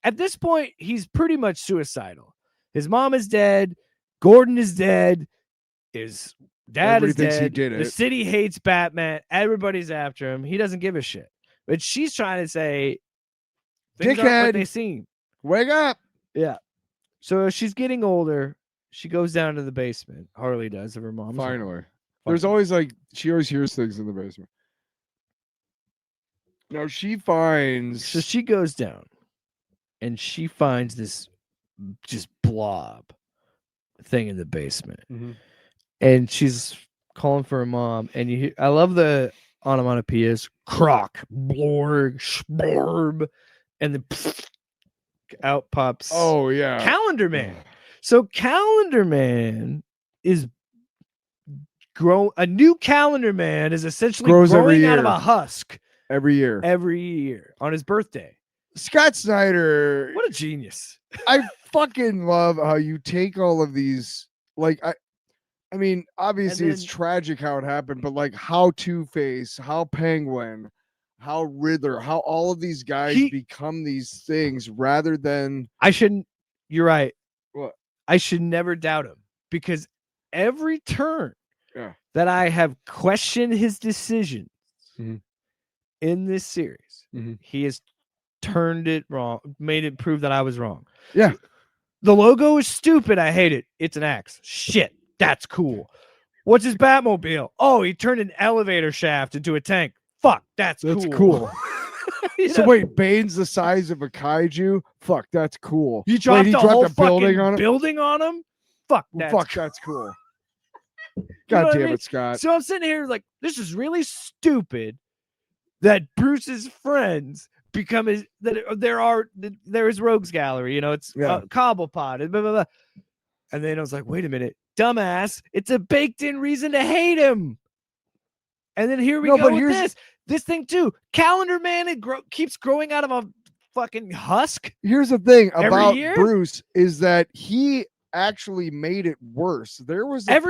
Speaker 1: At this point, he's pretty much suicidal. His mom is dead. Gordon is dead. His dad is dead. The city hates Batman. Everybody's after him. He doesn't give a shit. But she's trying to say, things aren't what they seem.
Speaker 3: Wake up.
Speaker 1: Yeah. So she's getting older. She goes down to the basement. Harley does of her mom's.
Speaker 3: Finally. There's always she always hears things in the basement. Now she finds.
Speaker 1: So she goes down and she finds this just blob thing in the basement.
Speaker 3: Mm-hmm.
Speaker 1: And she's calling for her mom. And I love the onomatopoeias. Croc, blorg, splorb. And then out pops.
Speaker 3: Oh, yeah.
Speaker 1: Calendar Man. So Calendar Man is a new Calendar Man is essentially growing out of a husk
Speaker 3: every year
Speaker 1: on his birthday.
Speaker 3: Scott Snyder,
Speaker 1: what a genius.
Speaker 3: I fucking love how you take all of these, I mean, obviously it's tragic how it happened, but how Two-Face, how Penguin, how Riddler, how all of these guys become these things rather than
Speaker 1: you're right.
Speaker 3: What?
Speaker 1: I should never doubt him because every turn that I have questioned his decisions in this series, he has turned it wrong, made it prove that I was wrong.
Speaker 3: Yeah.
Speaker 1: The logo is stupid. I hate it. It's an axe. Shit. That's cool. What's his Batmobile? Oh, he turned an elevator shaft into a tank. Fuck. That's cool.
Speaker 3: So wait, Bane's the size of a kaiju? Fuck, that's cool.
Speaker 1: You dropped a whole
Speaker 3: building on him?
Speaker 1: Building on him? Fuck,
Speaker 3: that's cool. God damn it, Scott.
Speaker 1: So I'm sitting here this is really stupid that Bruce's friends become there is Rogues Gallery, it's Cobblepot, blah, blah, blah. And then I was like, wait a minute, dumbass, it's a baked in reason to hate him. And then here we go with this thing too. Calendar Man keeps growing out of a fucking husk.
Speaker 3: Here's the thing about Bruce is that he actually made it worse. There was there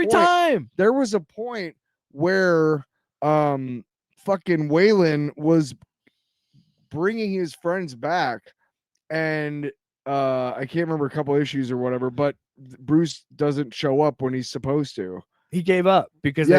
Speaker 3: was a point where fucking Waylon was bringing his friends back, and I can't remember a couple issues or whatever, but Bruce doesn't show up when he's supposed to.
Speaker 1: He gave up because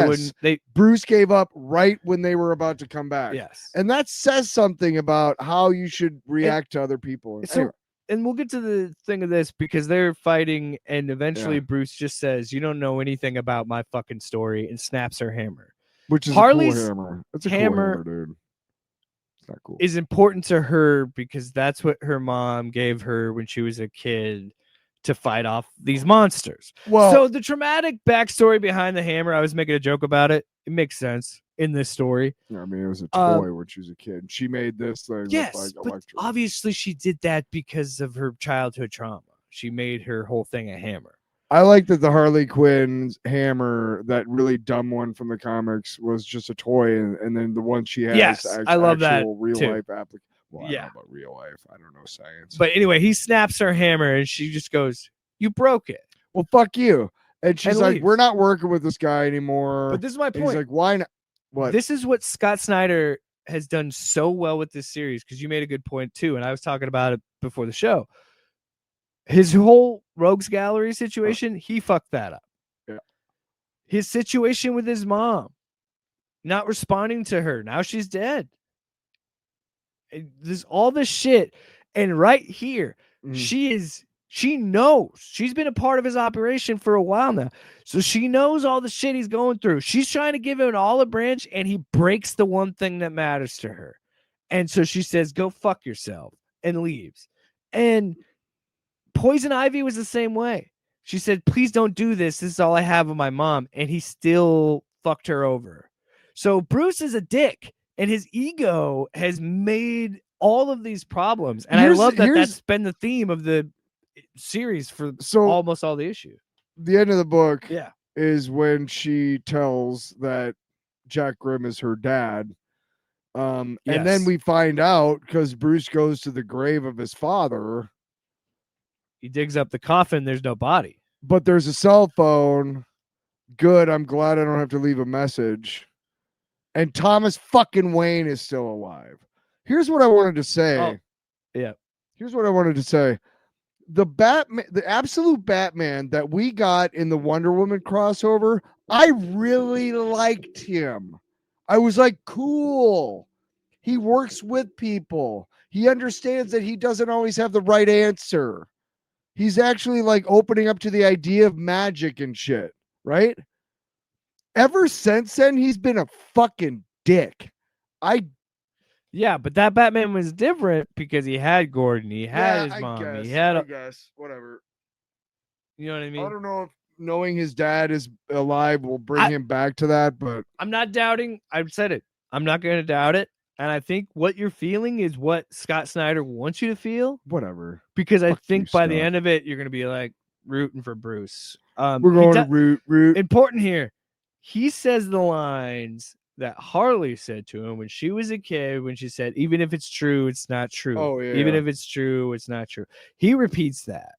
Speaker 3: Bruce gave up right when they were about to come back.
Speaker 1: Yes.
Speaker 3: And that says something about how you should react to other people.
Speaker 1: So, and we'll get to the thing of this because they're fighting, and eventually Bruce just says, "You don't know anything about my fucking story," and snaps her hammer.
Speaker 3: Which is
Speaker 1: Harley's
Speaker 3: a cool hammer. It's a
Speaker 1: hammer,
Speaker 3: cool hammer, dude. It's not cool.
Speaker 1: Is important to her because that's what her mom gave her when she was a kid to fight off these monsters.
Speaker 3: Well,
Speaker 1: so the traumatic backstory behind the hammer, I was making a joke about it. It makes sense in this story.
Speaker 3: I mean, it was a toy when she was a kid. She made this thing.
Speaker 1: Yes, but obviously she did that because of her childhood trauma. She made her whole thing a hammer.
Speaker 3: I like that the Harley Quinn's hammer, that really dumb one from the comics, was just a toy, and then the one she has.
Speaker 1: Yes, I love that
Speaker 3: real
Speaker 1: too.
Speaker 3: Life application. Well, I don't know about real life. I don't know science.
Speaker 1: But anyway, he snaps her hammer and she just goes, "You broke it."
Speaker 3: Well, fuck you. And she's like, "We're not working with this guy anymore."
Speaker 1: But this is my point.
Speaker 3: And he's like, "Why not?" What?
Speaker 1: This is what Scott Snyder has done so well with this series, because you made a good point too, and I was talking about it before the show. His whole Rogues Gallery situation, he fucked that up.
Speaker 3: Yeah.
Speaker 1: His situation with his mom, not responding to her. Now she's dead. There's all this shit, and right here, she knows. She's been a part of his operation for a while now, so she knows all the shit he's going through. She's trying to give him an olive branch, and he breaks the one thing that matters to her, and so she says, "Go fuck yourself," and leaves. And Poison Ivy was the same way. She said, "Please don't do this. This is all I have of my mom," and he still fucked her over. So Bruce is a dick. And his ego has made all of these problems. And I love that that's been the theme of the series for almost all the issues.
Speaker 3: The end of the book
Speaker 1: Yeah.
Speaker 3: is when she tells that Jack Grimm is her dad. And then we find out, because Bruce goes to the grave of his father.
Speaker 1: He digs up the coffin. There's no body.
Speaker 3: but there's a cell phone. Good. I'm glad I don't have to leave a message. And Thomas fucking Wayne is still alive. Here's what I wanted to say.
Speaker 1: Oh, yeah.
Speaker 3: Here's what I wanted to say. The Batman, the absolute Batman that we got in the Wonder Woman crossover, I really liked him. I was like, cool. He works with people. He understands that he doesn't always have the right answer. He's actually like opening up to the idea of magic and shit, right? Ever since then, he's been a fucking dick.
Speaker 1: Yeah, but that Batman was different because he had Gordon, he had his mom,
Speaker 3: guess,
Speaker 1: he had
Speaker 3: I guess, whatever.
Speaker 1: You know what I mean?
Speaker 3: I don't know if knowing his dad is alive will bring him back to that, but
Speaker 1: I'm not doubting. I've said it. I'm not going to doubt it. And I think what you're feeling is what Scott Snyder wants you to feel.
Speaker 3: Whatever.
Speaker 1: Because I
Speaker 3: Fuck
Speaker 1: think
Speaker 3: you,
Speaker 1: by the
Speaker 3: Scott.
Speaker 1: end of it, you're going to be like rooting for Bruce.
Speaker 3: We're going to root.
Speaker 1: Important here. He says the lines that Harley said to him when she was a kid, when she said, even if it's true, it's not true.
Speaker 3: Oh, yeah.
Speaker 1: Even if it's true, it's not true. He repeats that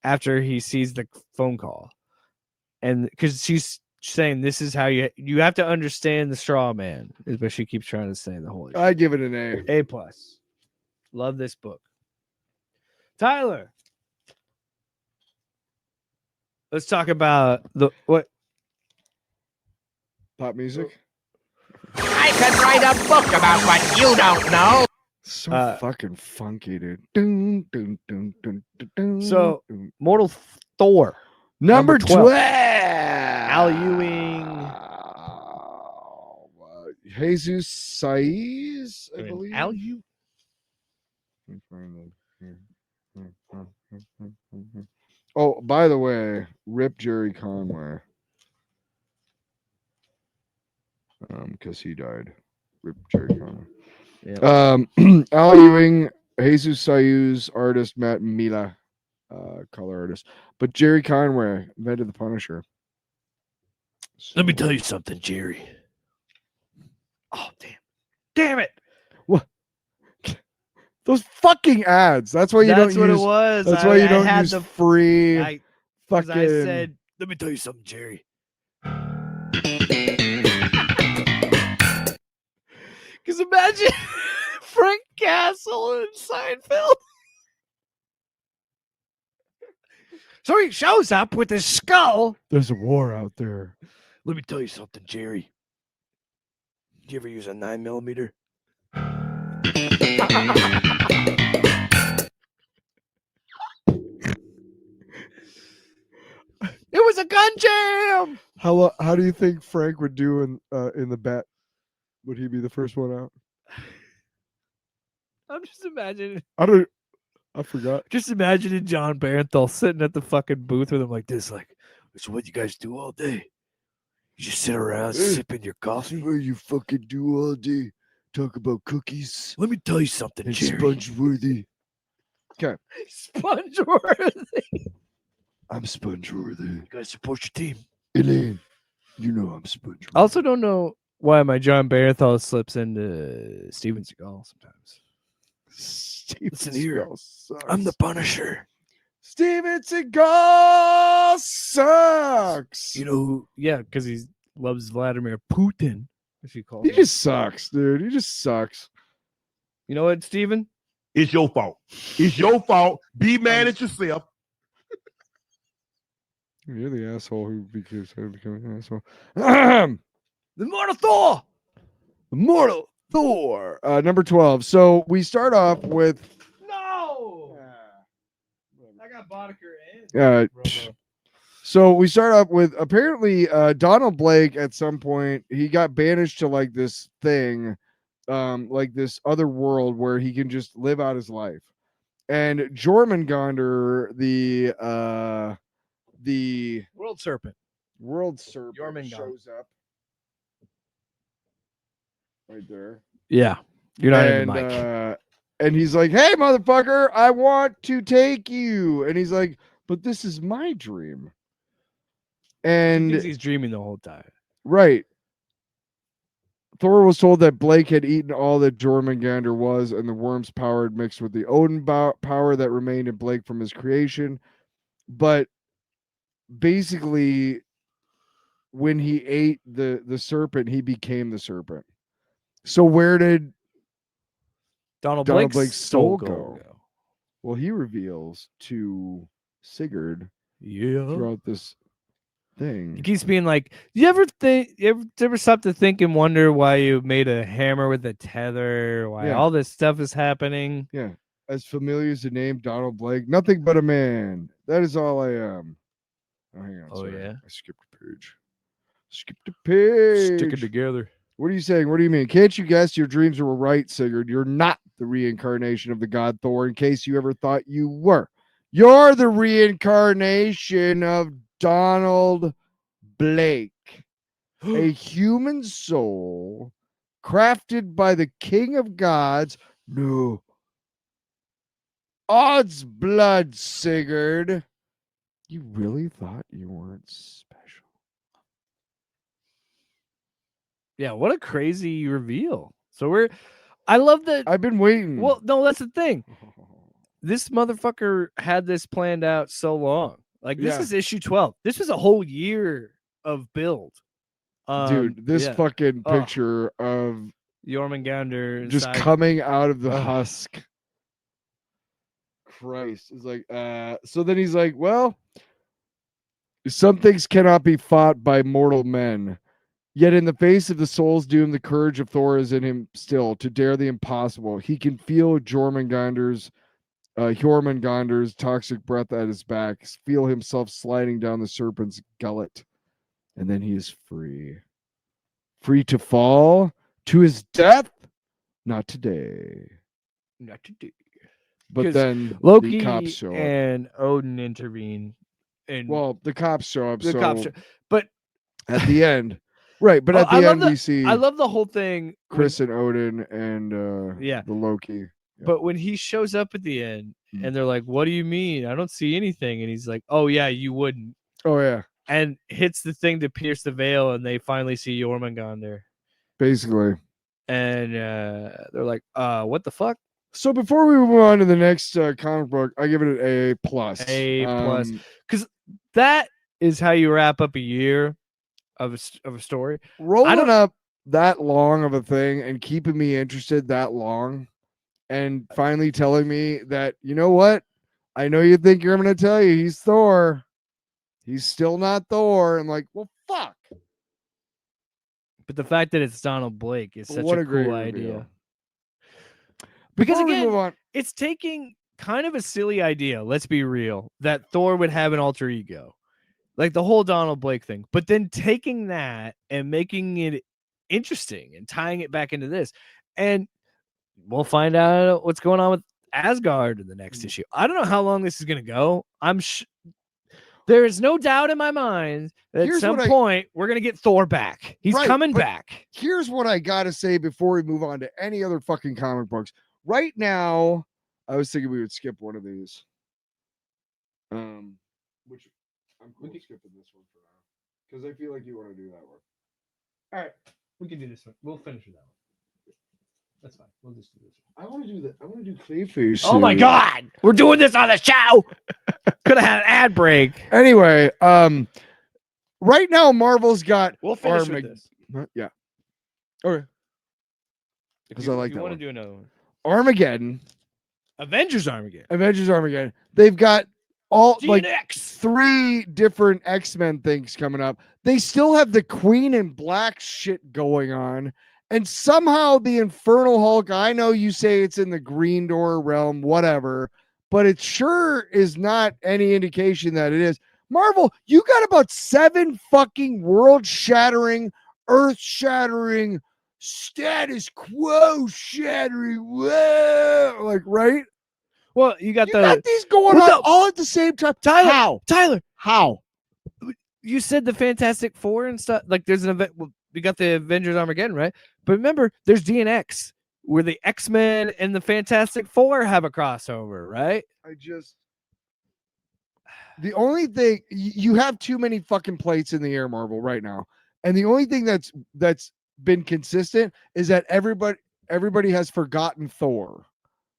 Speaker 1: after he sees the phone call. And because she's saying this is how you have to understand the straw man, is what she keeps trying to say the whole issue.
Speaker 3: I give it an A.
Speaker 1: A+. Love this book. Tyler. Let's talk about what
Speaker 3: pop music.
Speaker 10: I could write a book about what you don't know.
Speaker 3: So fucking funky, dude. Dun, dun, dun, dun, dun, dun,
Speaker 1: So,
Speaker 3: dun.
Speaker 1: Mortal Thor.
Speaker 3: Number 12.
Speaker 1: Al Ewing.
Speaker 3: Jesus Saiz, I believe.
Speaker 1: Al Ewing.
Speaker 3: Oh, by the way, rip Jerry Conway. Because he died. Rip Jerry Conway.
Speaker 1: Yeah.
Speaker 3: Al Ewing, Jesus Saiz, artist Matt Mila, color artist. But Jerry Conway invented the Punisher. So,
Speaker 1: Let me tell you something, Jerry. Oh, damn it.
Speaker 3: What? Those fucking ads. That's why you
Speaker 1: That's
Speaker 3: don't
Speaker 1: what
Speaker 3: use.
Speaker 1: it was.
Speaker 3: That's why you don't
Speaker 1: had
Speaker 3: use
Speaker 1: the
Speaker 3: free.
Speaker 1: Because
Speaker 3: fucking.
Speaker 1: I said, let me tell you something, Jerry. Because imagine Frank Castle and Seinfeld. So he shows up with his skull.
Speaker 3: There's a war out there.
Speaker 1: Let me tell you something, Jerry. Did you ever use a 9mm? It was a gun jam.
Speaker 3: How do you think Frank would do in the bat? Would he be the first one out?
Speaker 1: I'm just imagining.
Speaker 3: I forgot.
Speaker 1: Just imagining John Barenthal sitting at the fucking booth with him like this, like, it's what you guys do all day. You just sit around sipping your coffee.
Speaker 3: What you fucking do all day? Talk about cookies.
Speaker 1: Let me tell you something,
Speaker 3: And
Speaker 1: Jerry.
Speaker 3: Spongeworthy. Okay.
Speaker 1: Spongeworthy.
Speaker 3: I'm Spongeworthy.
Speaker 1: You guys support your team.
Speaker 3: Elaine, you know I'm Spongeworthy.
Speaker 1: I also don't know why my John Barenthal slips into Steven Seagal sometimes. Listen here. I'm the Punisher.
Speaker 3: Steven Seagal sucks.
Speaker 1: You know who? Yeah, because he loves Vladimir Putin, as you call
Speaker 3: He
Speaker 1: him.
Speaker 3: just sucks, dude. He just sucks.
Speaker 1: You know what, Steven?
Speaker 12: It's your fault. It's your fault. Be mad at yourself.
Speaker 3: You're the asshole who became an asshole.
Speaker 1: The Mortal Thor.
Speaker 3: Mortal Thor. Number 12. So we start off with.
Speaker 1: No. I got Boddicker in.
Speaker 3: So we start off with apparently Donald Blake at some point he got banished to like this thing, like this other world where he can just live out his life. And Jormungandr, the
Speaker 1: World Serpent
Speaker 3: Jormungandr shows up right there.
Speaker 1: Yeah, you're not in the mic.
Speaker 3: And he's like, "Hey, motherfucker, I want to take you." And he's like, "But this is my dream." And
Speaker 1: He's dreaming the whole time.
Speaker 3: right. Thor was told that Blake had eaten all that Jormungandr was, and the worm's power had mixed with the Odin power that remained in Blake from his creation. But basically when he ate the serpent, he became the serpent. So where did
Speaker 1: Donald
Speaker 3: Blake's
Speaker 1: Blake's
Speaker 3: soul go? Well, he reveals to Sigurd throughout this thing.
Speaker 1: He keeps being like, you ever stop to think and wonder why you made a hammer with a tether, why all this stuff is happening?
Speaker 3: Yeah. As familiar as the name Donald Blake, nothing but a man. That is all I am. Oh, hang on. Sorry.
Speaker 1: Yeah.
Speaker 3: I skipped a page. Skipped a page.
Speaker 6: Stick it together.
Speaker 3: What are you saying? What do you mean? Can't you guess your dreams were right, Sigurd? You're not the reincarnation of the god Thor, in case you ever thought you were. You're the reincarnation of Donald Blake, a human soul crafted by the king of gods. No. Odds blood, Sigurd. You really thought you weren't special?
Speaker 1: Yeah, what a crazy reveal. So I love that.
Speaker 3: I've been waiting.
Speaker 1: Well, no, that's the thing. This motherfucker had this planned out so long. Like, this is issue 12. This was a whole year of build.
Speaker 3: Dude, this fucking picture of
Speaker 1: Jormungandr
Speaker 3: just coming out of the husk. Christ. It's like, so then he's like, well, some things cannot be fought by mortal men. Yet in the face of the soul's doom, the courage of Thor is in him still to dare the impossible. He can feel Jormungandr's toxic breath at his back, feel himself sliding down the serpent's gullet. And then he is free. Free to fall to his death? Not today.
Speaker 1: Not today.
Speaker 3: But then
Speaker 1: Loki
Speaker 3: the cops show up.
Speaker 1: And Odin intervene. And
Speaker 3: the cops show up.
Speaker 1: But
Speaker 3: at the end, right? But at the end, we see.
Speaker 1: I love the whole thing.
Speaker 3: Chris and Odin and the Loki. Yeah.
Speaker 1: But when he shows up at the end, and they're like, "What do you mean? I don't see anything." And he's like, "Oh yeah, you wouldn't."
Speaker 3: Oh yeah.
Speaker 1: And hits the thing to pierce the veil, and they finally see Jormungandr.
Speaker 3: Basically.
Speaker 1: And they're like, what the fuck?
Speaker 3: So before we move on to the next comic book, I give it an A+.
Speaker 1: A+. Because that is how you wrap up a year of a story.
Speaker 3: Rolling up that long of a thing and keeping me interested that long, and finally telling me that, you know what? I know you think I'm going to tell you he's Thor. He's still not Thor. I'm like, well, fuck.
Speaker 1: But the fact that it's Donald Blake is such a cool idea.
Speaker 3: Because
Speaker 1: again, it's taking kind of a silly idea, let's be real, that Thor would have an alter ego. Like the whole Donald Blake thing. But then taking that and making it interesting and tying it back into this. And we'll find out what's going on with Asgard in the next issue. I don't know how long this is going to go. There is no doubt in my mind that at some point we're going to get Thor back. He's coming back.
Speaker 3: Here's what I got to say before we move on to any other fucking comic books. Right now, I was thinking we would skip one of these. Which I'm cool skipping this one for now. Because I feel like you want to do that one.
Speaker 1: All right. We can do this one. We'll finish with that one. That's fine. We'll just do this one.
Speaker 3: I want to do Clayface.
Speaker 1: Oh my God. We're doing this on the show. Could have had an ad break.
Speaker 3: Anyway, right now Marvel's got
Speaker 1: We'll finish with this.
Speaker 3: Yeah. Okay. Because I like
Speaker 1: that. You want to do another one?
Speaker 3: Armageddon.
Speaker 1: Avengers Armageddon.
Speaker 3: They've got all
Speaker 1: GNX.
Speaker 3: like 3 different X-Men things coming up. They still have the Queen in Black shit going on. And somehow the Infernal Hulk, I know you say it's in the Green Door realm, whatever, but it sure is not any indication that it is. Marvel, you got about 7 fucking world-shattering, earth-shattering, status quo shattering, whoa, like, right?
Speaker 1: Well, you got
Speaker 3: these going on all at the same time.
Speaker 1: Tyler,
Speaker 3: how?
Speaker 1: You said the Fantastic Four and stuff. Like, there's an event. We got the Avengers Armageddon, right? But remember, there's DNX, where the X-Men and the Fantastic Four have a crossover, right?
Speaker 3: The only thing, you have too many fucking plates in the air, Marvel, right now. And the only thing that's been consistent is that everybody has forgotten Thor,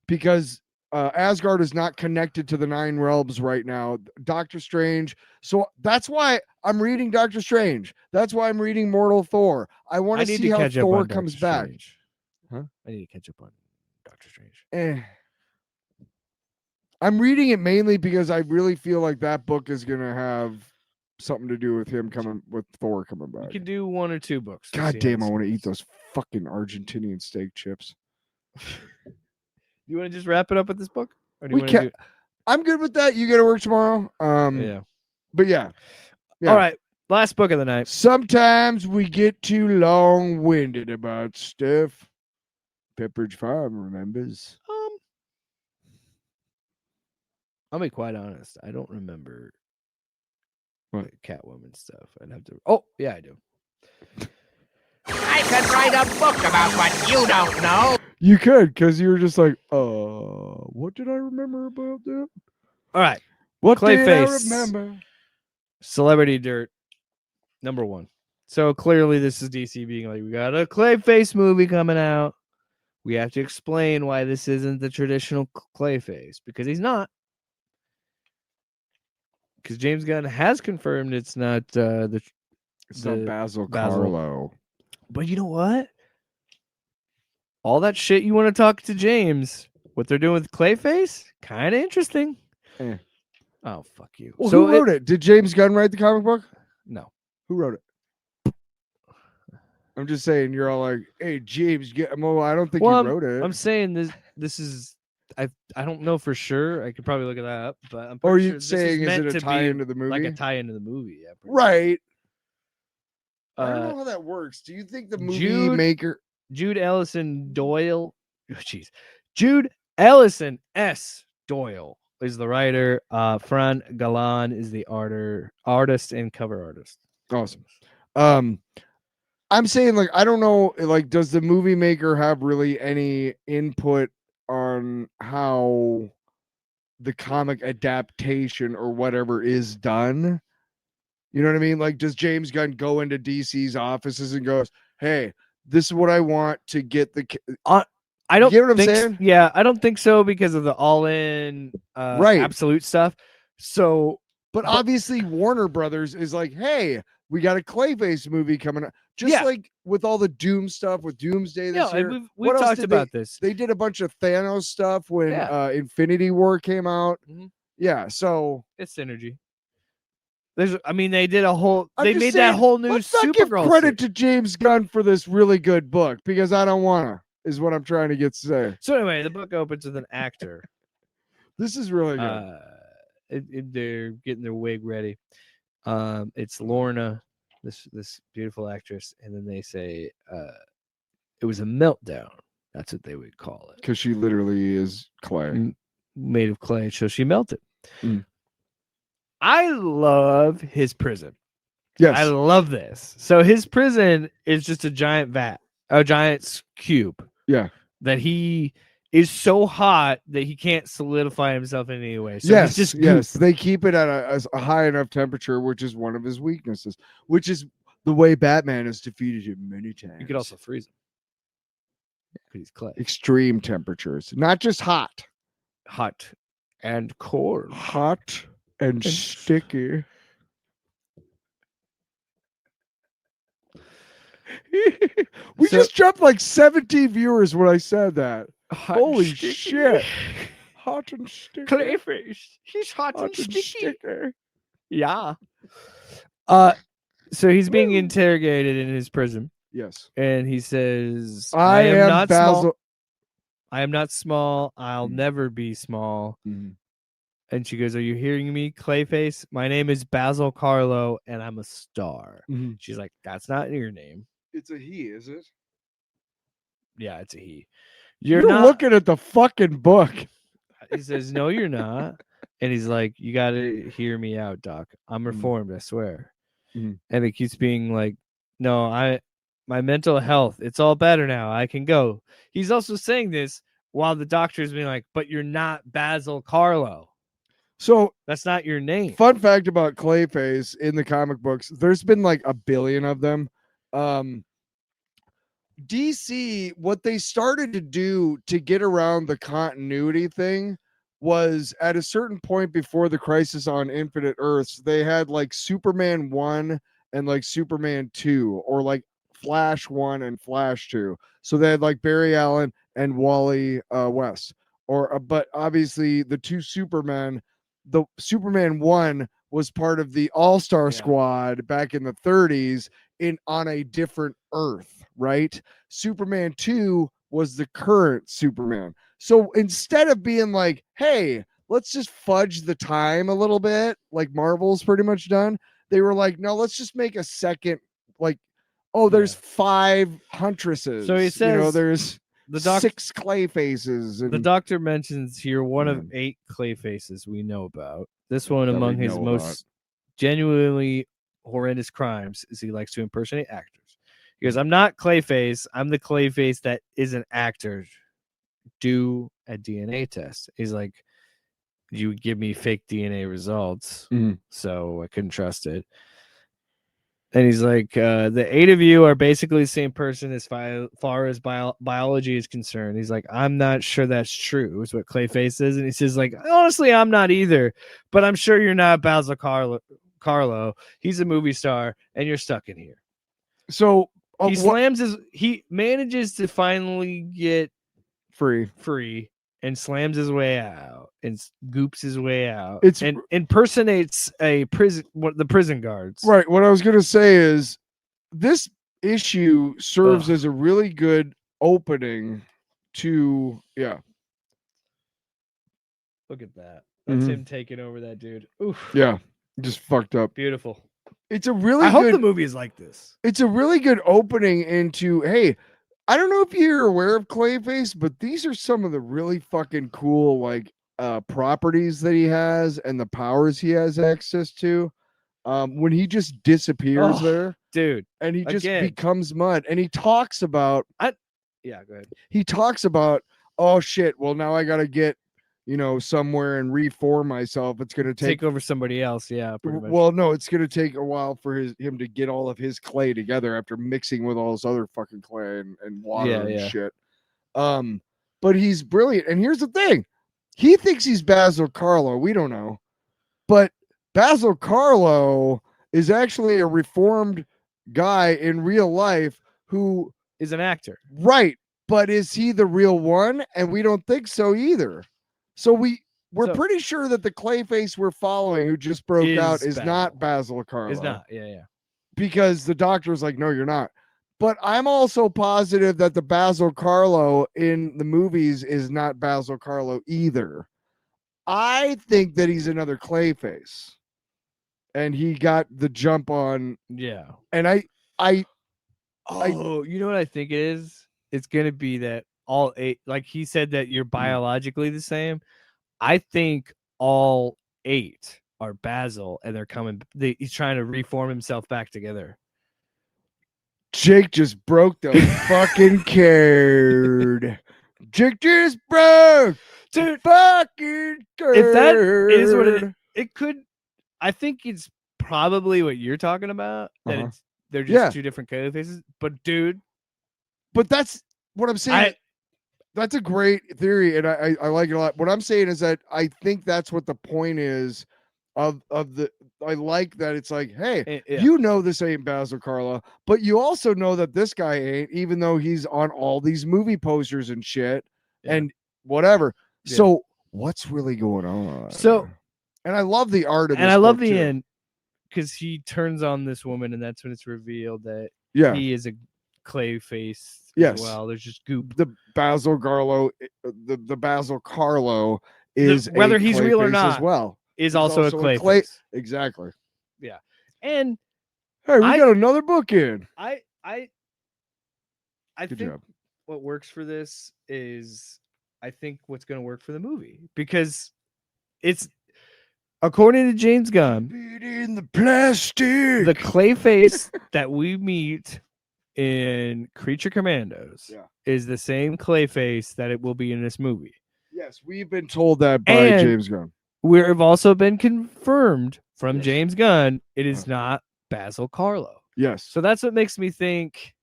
Speaker 3: because Asgard is not connected to the 9 realms right now. Doctor Strange. So that's why I'm reading Doctor Strange. That's why I'm reading Mortal Thor. I want to see how Thor comes back.
Speaker 1: Huh? I need to catch up on Doctor Strange.
Speaker 3: I'm reading it mainly because I really feel like that book is going to have something to do with him coming with Thor coming back.
Speaker 1: You can do 1 or 2 books.
Speaker 3: God damn, I want to eat those fucking Argentinian steak chips.
Speaker 1: You want to just wrap it up with this book? Or do
Speaker 3: We
Speaker 1: you
Speaker 3: can't. I'm good with that. You got to work tomorrow.
Speaker 1: Yeah.
Speaker 3: But yeah.
Speaker 1: All right. Last book of the night.
Speaker 3: Sometimes we get too long-winded about stuff. Pepperidge Farm remembers.
Speaker 1: I'll be quite honest. I don't remember
Speaker 3: what
Speaker 1: Catwoman stuff. I'd have to. Oh, yeah, I do.
Speaker 10: I could write a book about what you don't know.
Speaker 3: You could, because you were just like, what did I remember about that?
Speaker 1: All right.
Speaker 3: What
Speaker 1: Clayface.
Speaker 3: did I remember?
Speaker 1: Celebrity Dirt, number 1. So clearly this is DC being like, we got a Clayface movie coming out. We have to explain why this isn't the traditional Clayface, because he's not. Because James Gunn has confirmed it's not
Speaker 3: It's not Basil Carlo.
Speaker 1: But you know what? All that shit you want to talk to James, what they're doing with Clayface, kind of interesting. Oh, fuck you.
Speaker 3: Well, so who wrote it? Did James Gunn write the comic book?
Speaker 1: No.
Speaker 3: Who wrote it? I'm just saying, you're all like, hey, James, well, I don't think you wrote it.
Speaker 1: I'm saying this is, I don't know for sure. I could probably look at that up, but I'm
Speaker 3: Or
Speaker 1: pretty
Speaker 3: you
Speaker 1: sure
Speaker 3: saying is it a tie into the movie?
Speaker 1: Like a tie into the movie, yeah.
Speaker 3: Right. I don't know how that works. Do you think the movie maker
Speaker 1: Jude Ellison Doyle? Oh, jeez, Jude Ellison S. Doyle is the writer. Fran Galan is the artist and cover artist.
Speaker 3: Awesome. I'm saying, like, I don't know, like, does the movie maker have really any input on how the comic adaptation or whatever is done? You know what I mean? Like, does James Gunn go into DC's offices and goes, hey, this is what I want to get the
Speaker 1: I don't
Speaker 3: get what I'm
Speaker 1: think
Speaker 3: saying?
Speaker 1: Yeah, I don't think so because of the all-in
Speaker 3: right
Speaker 1: absolute stuff. So,
Speaker 3: but obviously Warner Brothers is like, hey, we got a Clayface movie coming up. Just like with all the Doom stuff with Doomsday this year.
Speaker 1: We've talked about this.
Speaker 3: They did a bunch of Thanos stuff when Infinity War came out.
Speaker 1: Mm-hmm.
Speaker 3: Yeah, so
Speaker 1: it's synergy. They did a whole.
Speaker 3: They
Speaker 1: made that whole new
Speaker 3: Supergirl. Give credit to James Gunn for this really good book because I don't wanna. Is what I'm trying to get to say.
Speaker 1: So anyway, the book opens with an actor.
Speaker 3: This is really good.
Speaker 1: They're getting their wig ready. It's Lorna, this beautiful actress, and then they say it was a meltdown. That's what they would call it
Speaker 3: because she literally is clay,
Speaker 1: made of clay. So she melted. I love his prison.
Speaker 3: Yes,
Speaker 1: I love this. So his prison is just a giant cube.
Speaker 3: Yeah,
Speaker 1: that he is so hot that he can't solidify himself in any way. So
Speaker 3: yes,
Speaker 1: just
Speaker 3: they keep it at a high enough temperature, which is one of his weaknesses, which is the way Batman has defeated him many times.
Speaker 1: You could also freeze him because he's clay.
Speaker 3: Extreme temperatures, not just hot
Speaker 1: and cold,
Speaker 3: hot and sticky. We just jumped like 17 viewers when I said that. Holy shit. Hot and sticky.
Speaker 1: Clayface. He's hot and sticky. Yeah. So he's being interrogated in his prison.
Speaker 3: Yes.
Speaker 1: And he says,
Speaker 3: I am not Basil.
Speaker 1: Small. I am not small. I'll never be small.
Speaker 3: Mm-hmm.
Speaker 1: And she goes, are you hearing me, Clayface? My name is Basil Carlo, and I'm a star.
Speaker 3: Mm-hmm.
Speaker 1: She's like, that's not your name.
Speaker 3: It's a he, is it?
Speaker 1: Yeah, it's a he.
Speaker 3: You're not looking at the fucking book.
Speaker 1: He says, no, you're not. And he's like, you got to hear me out, Doc. I'm reformed, I swear.
Speaker 3: Mm-hmm.
Speaker 1: And it keeps being like, no, my mental health, it's all better now. I can go. He's also saying this while the doctor's being like, but you're not Basil Carlo.
Speaker 3: So
Speaker 1: that's not your name.
Speaker 3: Fun fact about Clayface in the comic books, there's been like 1 billion of them. DC, what they started to do to get around the continuity thing was at a certain point before the Crisis on Infinite Earths, they had like Superman 1 and like Superman 2, or like Flash 1 and Flash 2. So they had like Barry Allen and Wally West. But obviously the two Supermen, the Superman 1 was part of the All-Star Squad back in the 30s on a different Earth, right? Superman 2 was the current Superman. So instead of being like, hey, let's just fudge the time a little bit, like Marvel's pretty much done, they were like, no, let's just make a second, like, there's 5 Huntresses.
Speaker 1: So he says,
Speaker 3: there's
Speaker 1: the
Speaker 3: 6 Clayfaces.
Speaker 1: The doctor mentions here one of 8 Clayfaces we know about. This one among his most genuinely horrendous crimes is he likes to impersonate actors. He goes, I'm not Clayface. I'm the Clayface that is an actor. Do a DNA test. He's like, you would give me fake DNA results. So I couldn't trust it. And he's like, the 8 of you are basically the same person as far as biology is concerned. He's like, I'm not sure that's true, is what Clayface is. And he says, like, honestly, I'm not either. But I'm sure you're not Basil Carlo. He's a movie star, and you're stuck in here.
Speaker 3: So
Speaker 1: he manages to finally get free and slams his way out and goops his way out and impersonates the prison guards.
Speaker 3: Right. What I was going to say is this issue serves as a really good opening to,
Speaker 1: Look at that. That's him taking over that dude. Oof.
Speaker 3: Yeah. Just fucked up.
Speaker 1: Beautiful.
Speaker 3: It's a really
Speaker 1: I hope the movie is like this.
Speaker 3: It's a really good opening into, hey, I don't know if you're aware of Clayface, but these are some of the really fucking cool like properties that he has and the powers he has access to. When he just disappears there,
Speaker 1: dude,
Speaker 3: and he just becomes mud, and he talks about
Speaker 1: go ahead.
Speaker 3: He talks about, oh shit, well now I gotta get somewhere and reform myself. It's gonna
Speaker 1: take over somebody else. Yeah, pretty much.
Speaker 3: Well, no, it's gonna take a while for him to get all of his clay together after mixing with all this other fucking clay and water and shit. But he's brilliant. And here's the thing: he thinks he's Basil Carlo. We don't know, but Basil Carlo is actually a reformed guy in real life who
Speaker 1: is an actor,
Speaker 3: right? But is he the real one? And we don't think so either. So we're pretty sure that the Clayface we're following, who just broke out, is not Basil Carlo.
Speaker 1: Is not, yeah.
Speaker 3: Because the doctor's like, no, you're not. But I'm also positive that the Basil Carlo in the movies is not Basil Carlo either. I think that he's another Clayface, and he got the jump on.
Speaker 1: Yeah,
Speaker 3: and
Speaker 1: you know what I think it is? It's gonna be that all 8, like he said, that you're biologically the same. I think all 8 are Basil, and they're coming. He's trying to reform himself back together.
Speaker 3: Jake just broke the fucking card. Jake just broke the fucking card.
Speaker 1: If that is what it could, I think it's probably what you're talking about. That they're just 2 different Clayfaces. But dude,
Speaker 3: that's what I'm saying. That's a great theory, and I like it a lot. What I'm saying is that I think that's what the point is of the. I like that it's like, hey, this ain't Basil Carlo, but you also know that this guy ain't, even though he's on all these movie posters and shit and whatever. Yeah. So what's really going on?
Speaker 1: So,
Speaker 3: and I love the art of this,
Speaker 1: and I love the end because he turns on this woman, and that's when it's revealed that he is a Clayface.
Speaker 3: Yes.
Speaker 1: Well, there's just goop.
Speaker 3: The Basil Carlo, the Basil Carlo is
Speaker 1: whether he's real or not
Speaker 3: as well.
Speaker 1: Is also a Clayface.
Speaker 3: Exactly.
Speaker 1: Yeah. And
Speaker 3: hey, we got another book in.
Speaker 1: I think what works for this is I think what's going to work for the movie, because it's, according to James Gunn,
Speaker 3: in the plastic,
Speaker 1: the Clayface that we meet in Creature Commandos is the same Clayface that it will be in this movie.
Speaker 3: Yes, we've been told that by James Gunn.
Speaker 1: We've also been confirmed from James Gunn it is not Basil Carlo.
Speaker 3: Yes.
Speaker 1: So that's what makes me think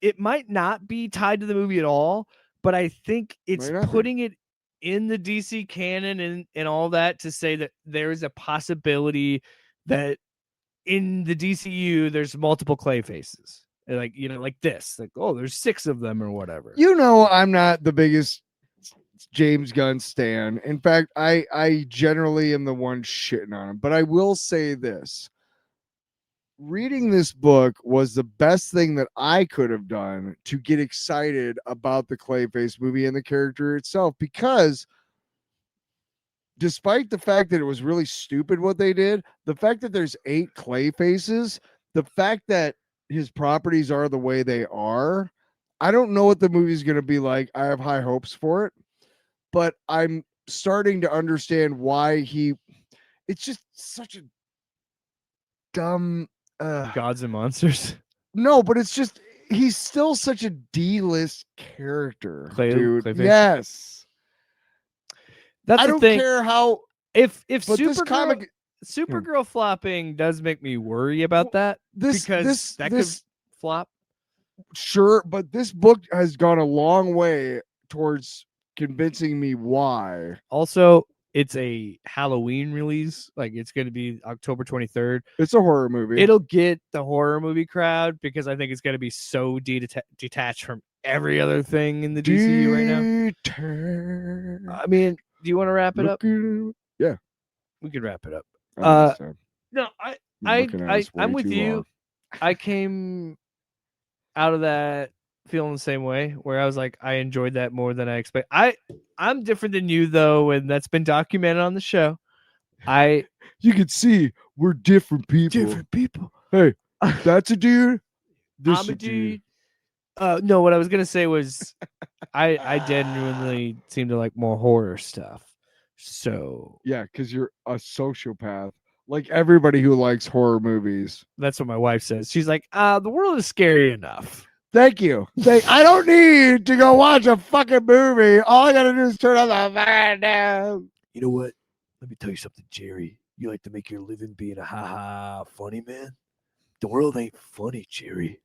Speaker 1: it might not be tied to the movie at all, but I think it's putting it in the DC canon and all that to say that there is a possibility that in the DCU there's multiple Clayfaces. Like, like this. Like, oh, there's 6 of them or whatever.
Speaker 3: I'm not the biggest James Gunn stan. In fact, I generally am the one shitting on him. But I will say this. Reading this book was the best thing that I could have done to get excited about the Clayface movie and the character itself, because despite the fact that it was really stupid what they did, the fact that there's 8 Clayfaces, the fact that his properties are the way they are, I don't know what the movie's going to be like. I have high hopes for it, but I'm starting to understand why it's just such a dumb
Speaker 1: Gods and Monsters.
Speaker 3: No, but it's just he's still such a D-list character, dude.
Speaker 1: Clayface?
Speaker 3: Yes.
Speaker 1: That's
Speaker 3: I
Speaker 1: the
Speaker 3: don't
Speaker 1: thing.
Speaker 3: care how
Speaker 1: if
Speaker 3: Supergirl
Speaker 1: flopping does make me worry about that, because that could flop.
Speaker 3: Sure, but this book has gone a long way towards convincing me why.
Speaker 1: Also, it's a Halloween release. Like, it's going to be October 23rd.
Speaker 3: It's a horror movie.
Speaker 1: It'll get the horror movie crowd because I think it's going to be so detached from every other thing in the DCU right now. I mean, do you want to wrap it up?
Speaker 3: Yeah,
Speaker 1: we could wrap it up. No, I'm with you. I came out of that feeling the same way, where I was like, I enjoyed that more than I expect. I'm different than you though, and that's been documented on the show.
Speaker 3: You can see we're different people. Hey, that's a dude. This
Speaker 1: I'm a dude. No, what I was gonna say was I genuinely seem to like more horror stuff. So
Speaker 3: yeah, because you're a sociopath, like everybody who likes horror movies.
Speaker 1: That's what my wife says. She's like, the world is scary enough.
Speaker 3: Thank you. I don't need to go watch a fucking movie. All I gotta do is turn on the fan down.
Speaker 6: You know what? Let me tell you something, Jerry. You like to make your living being a ha-ha funny man? The world ain't funny, Jerry.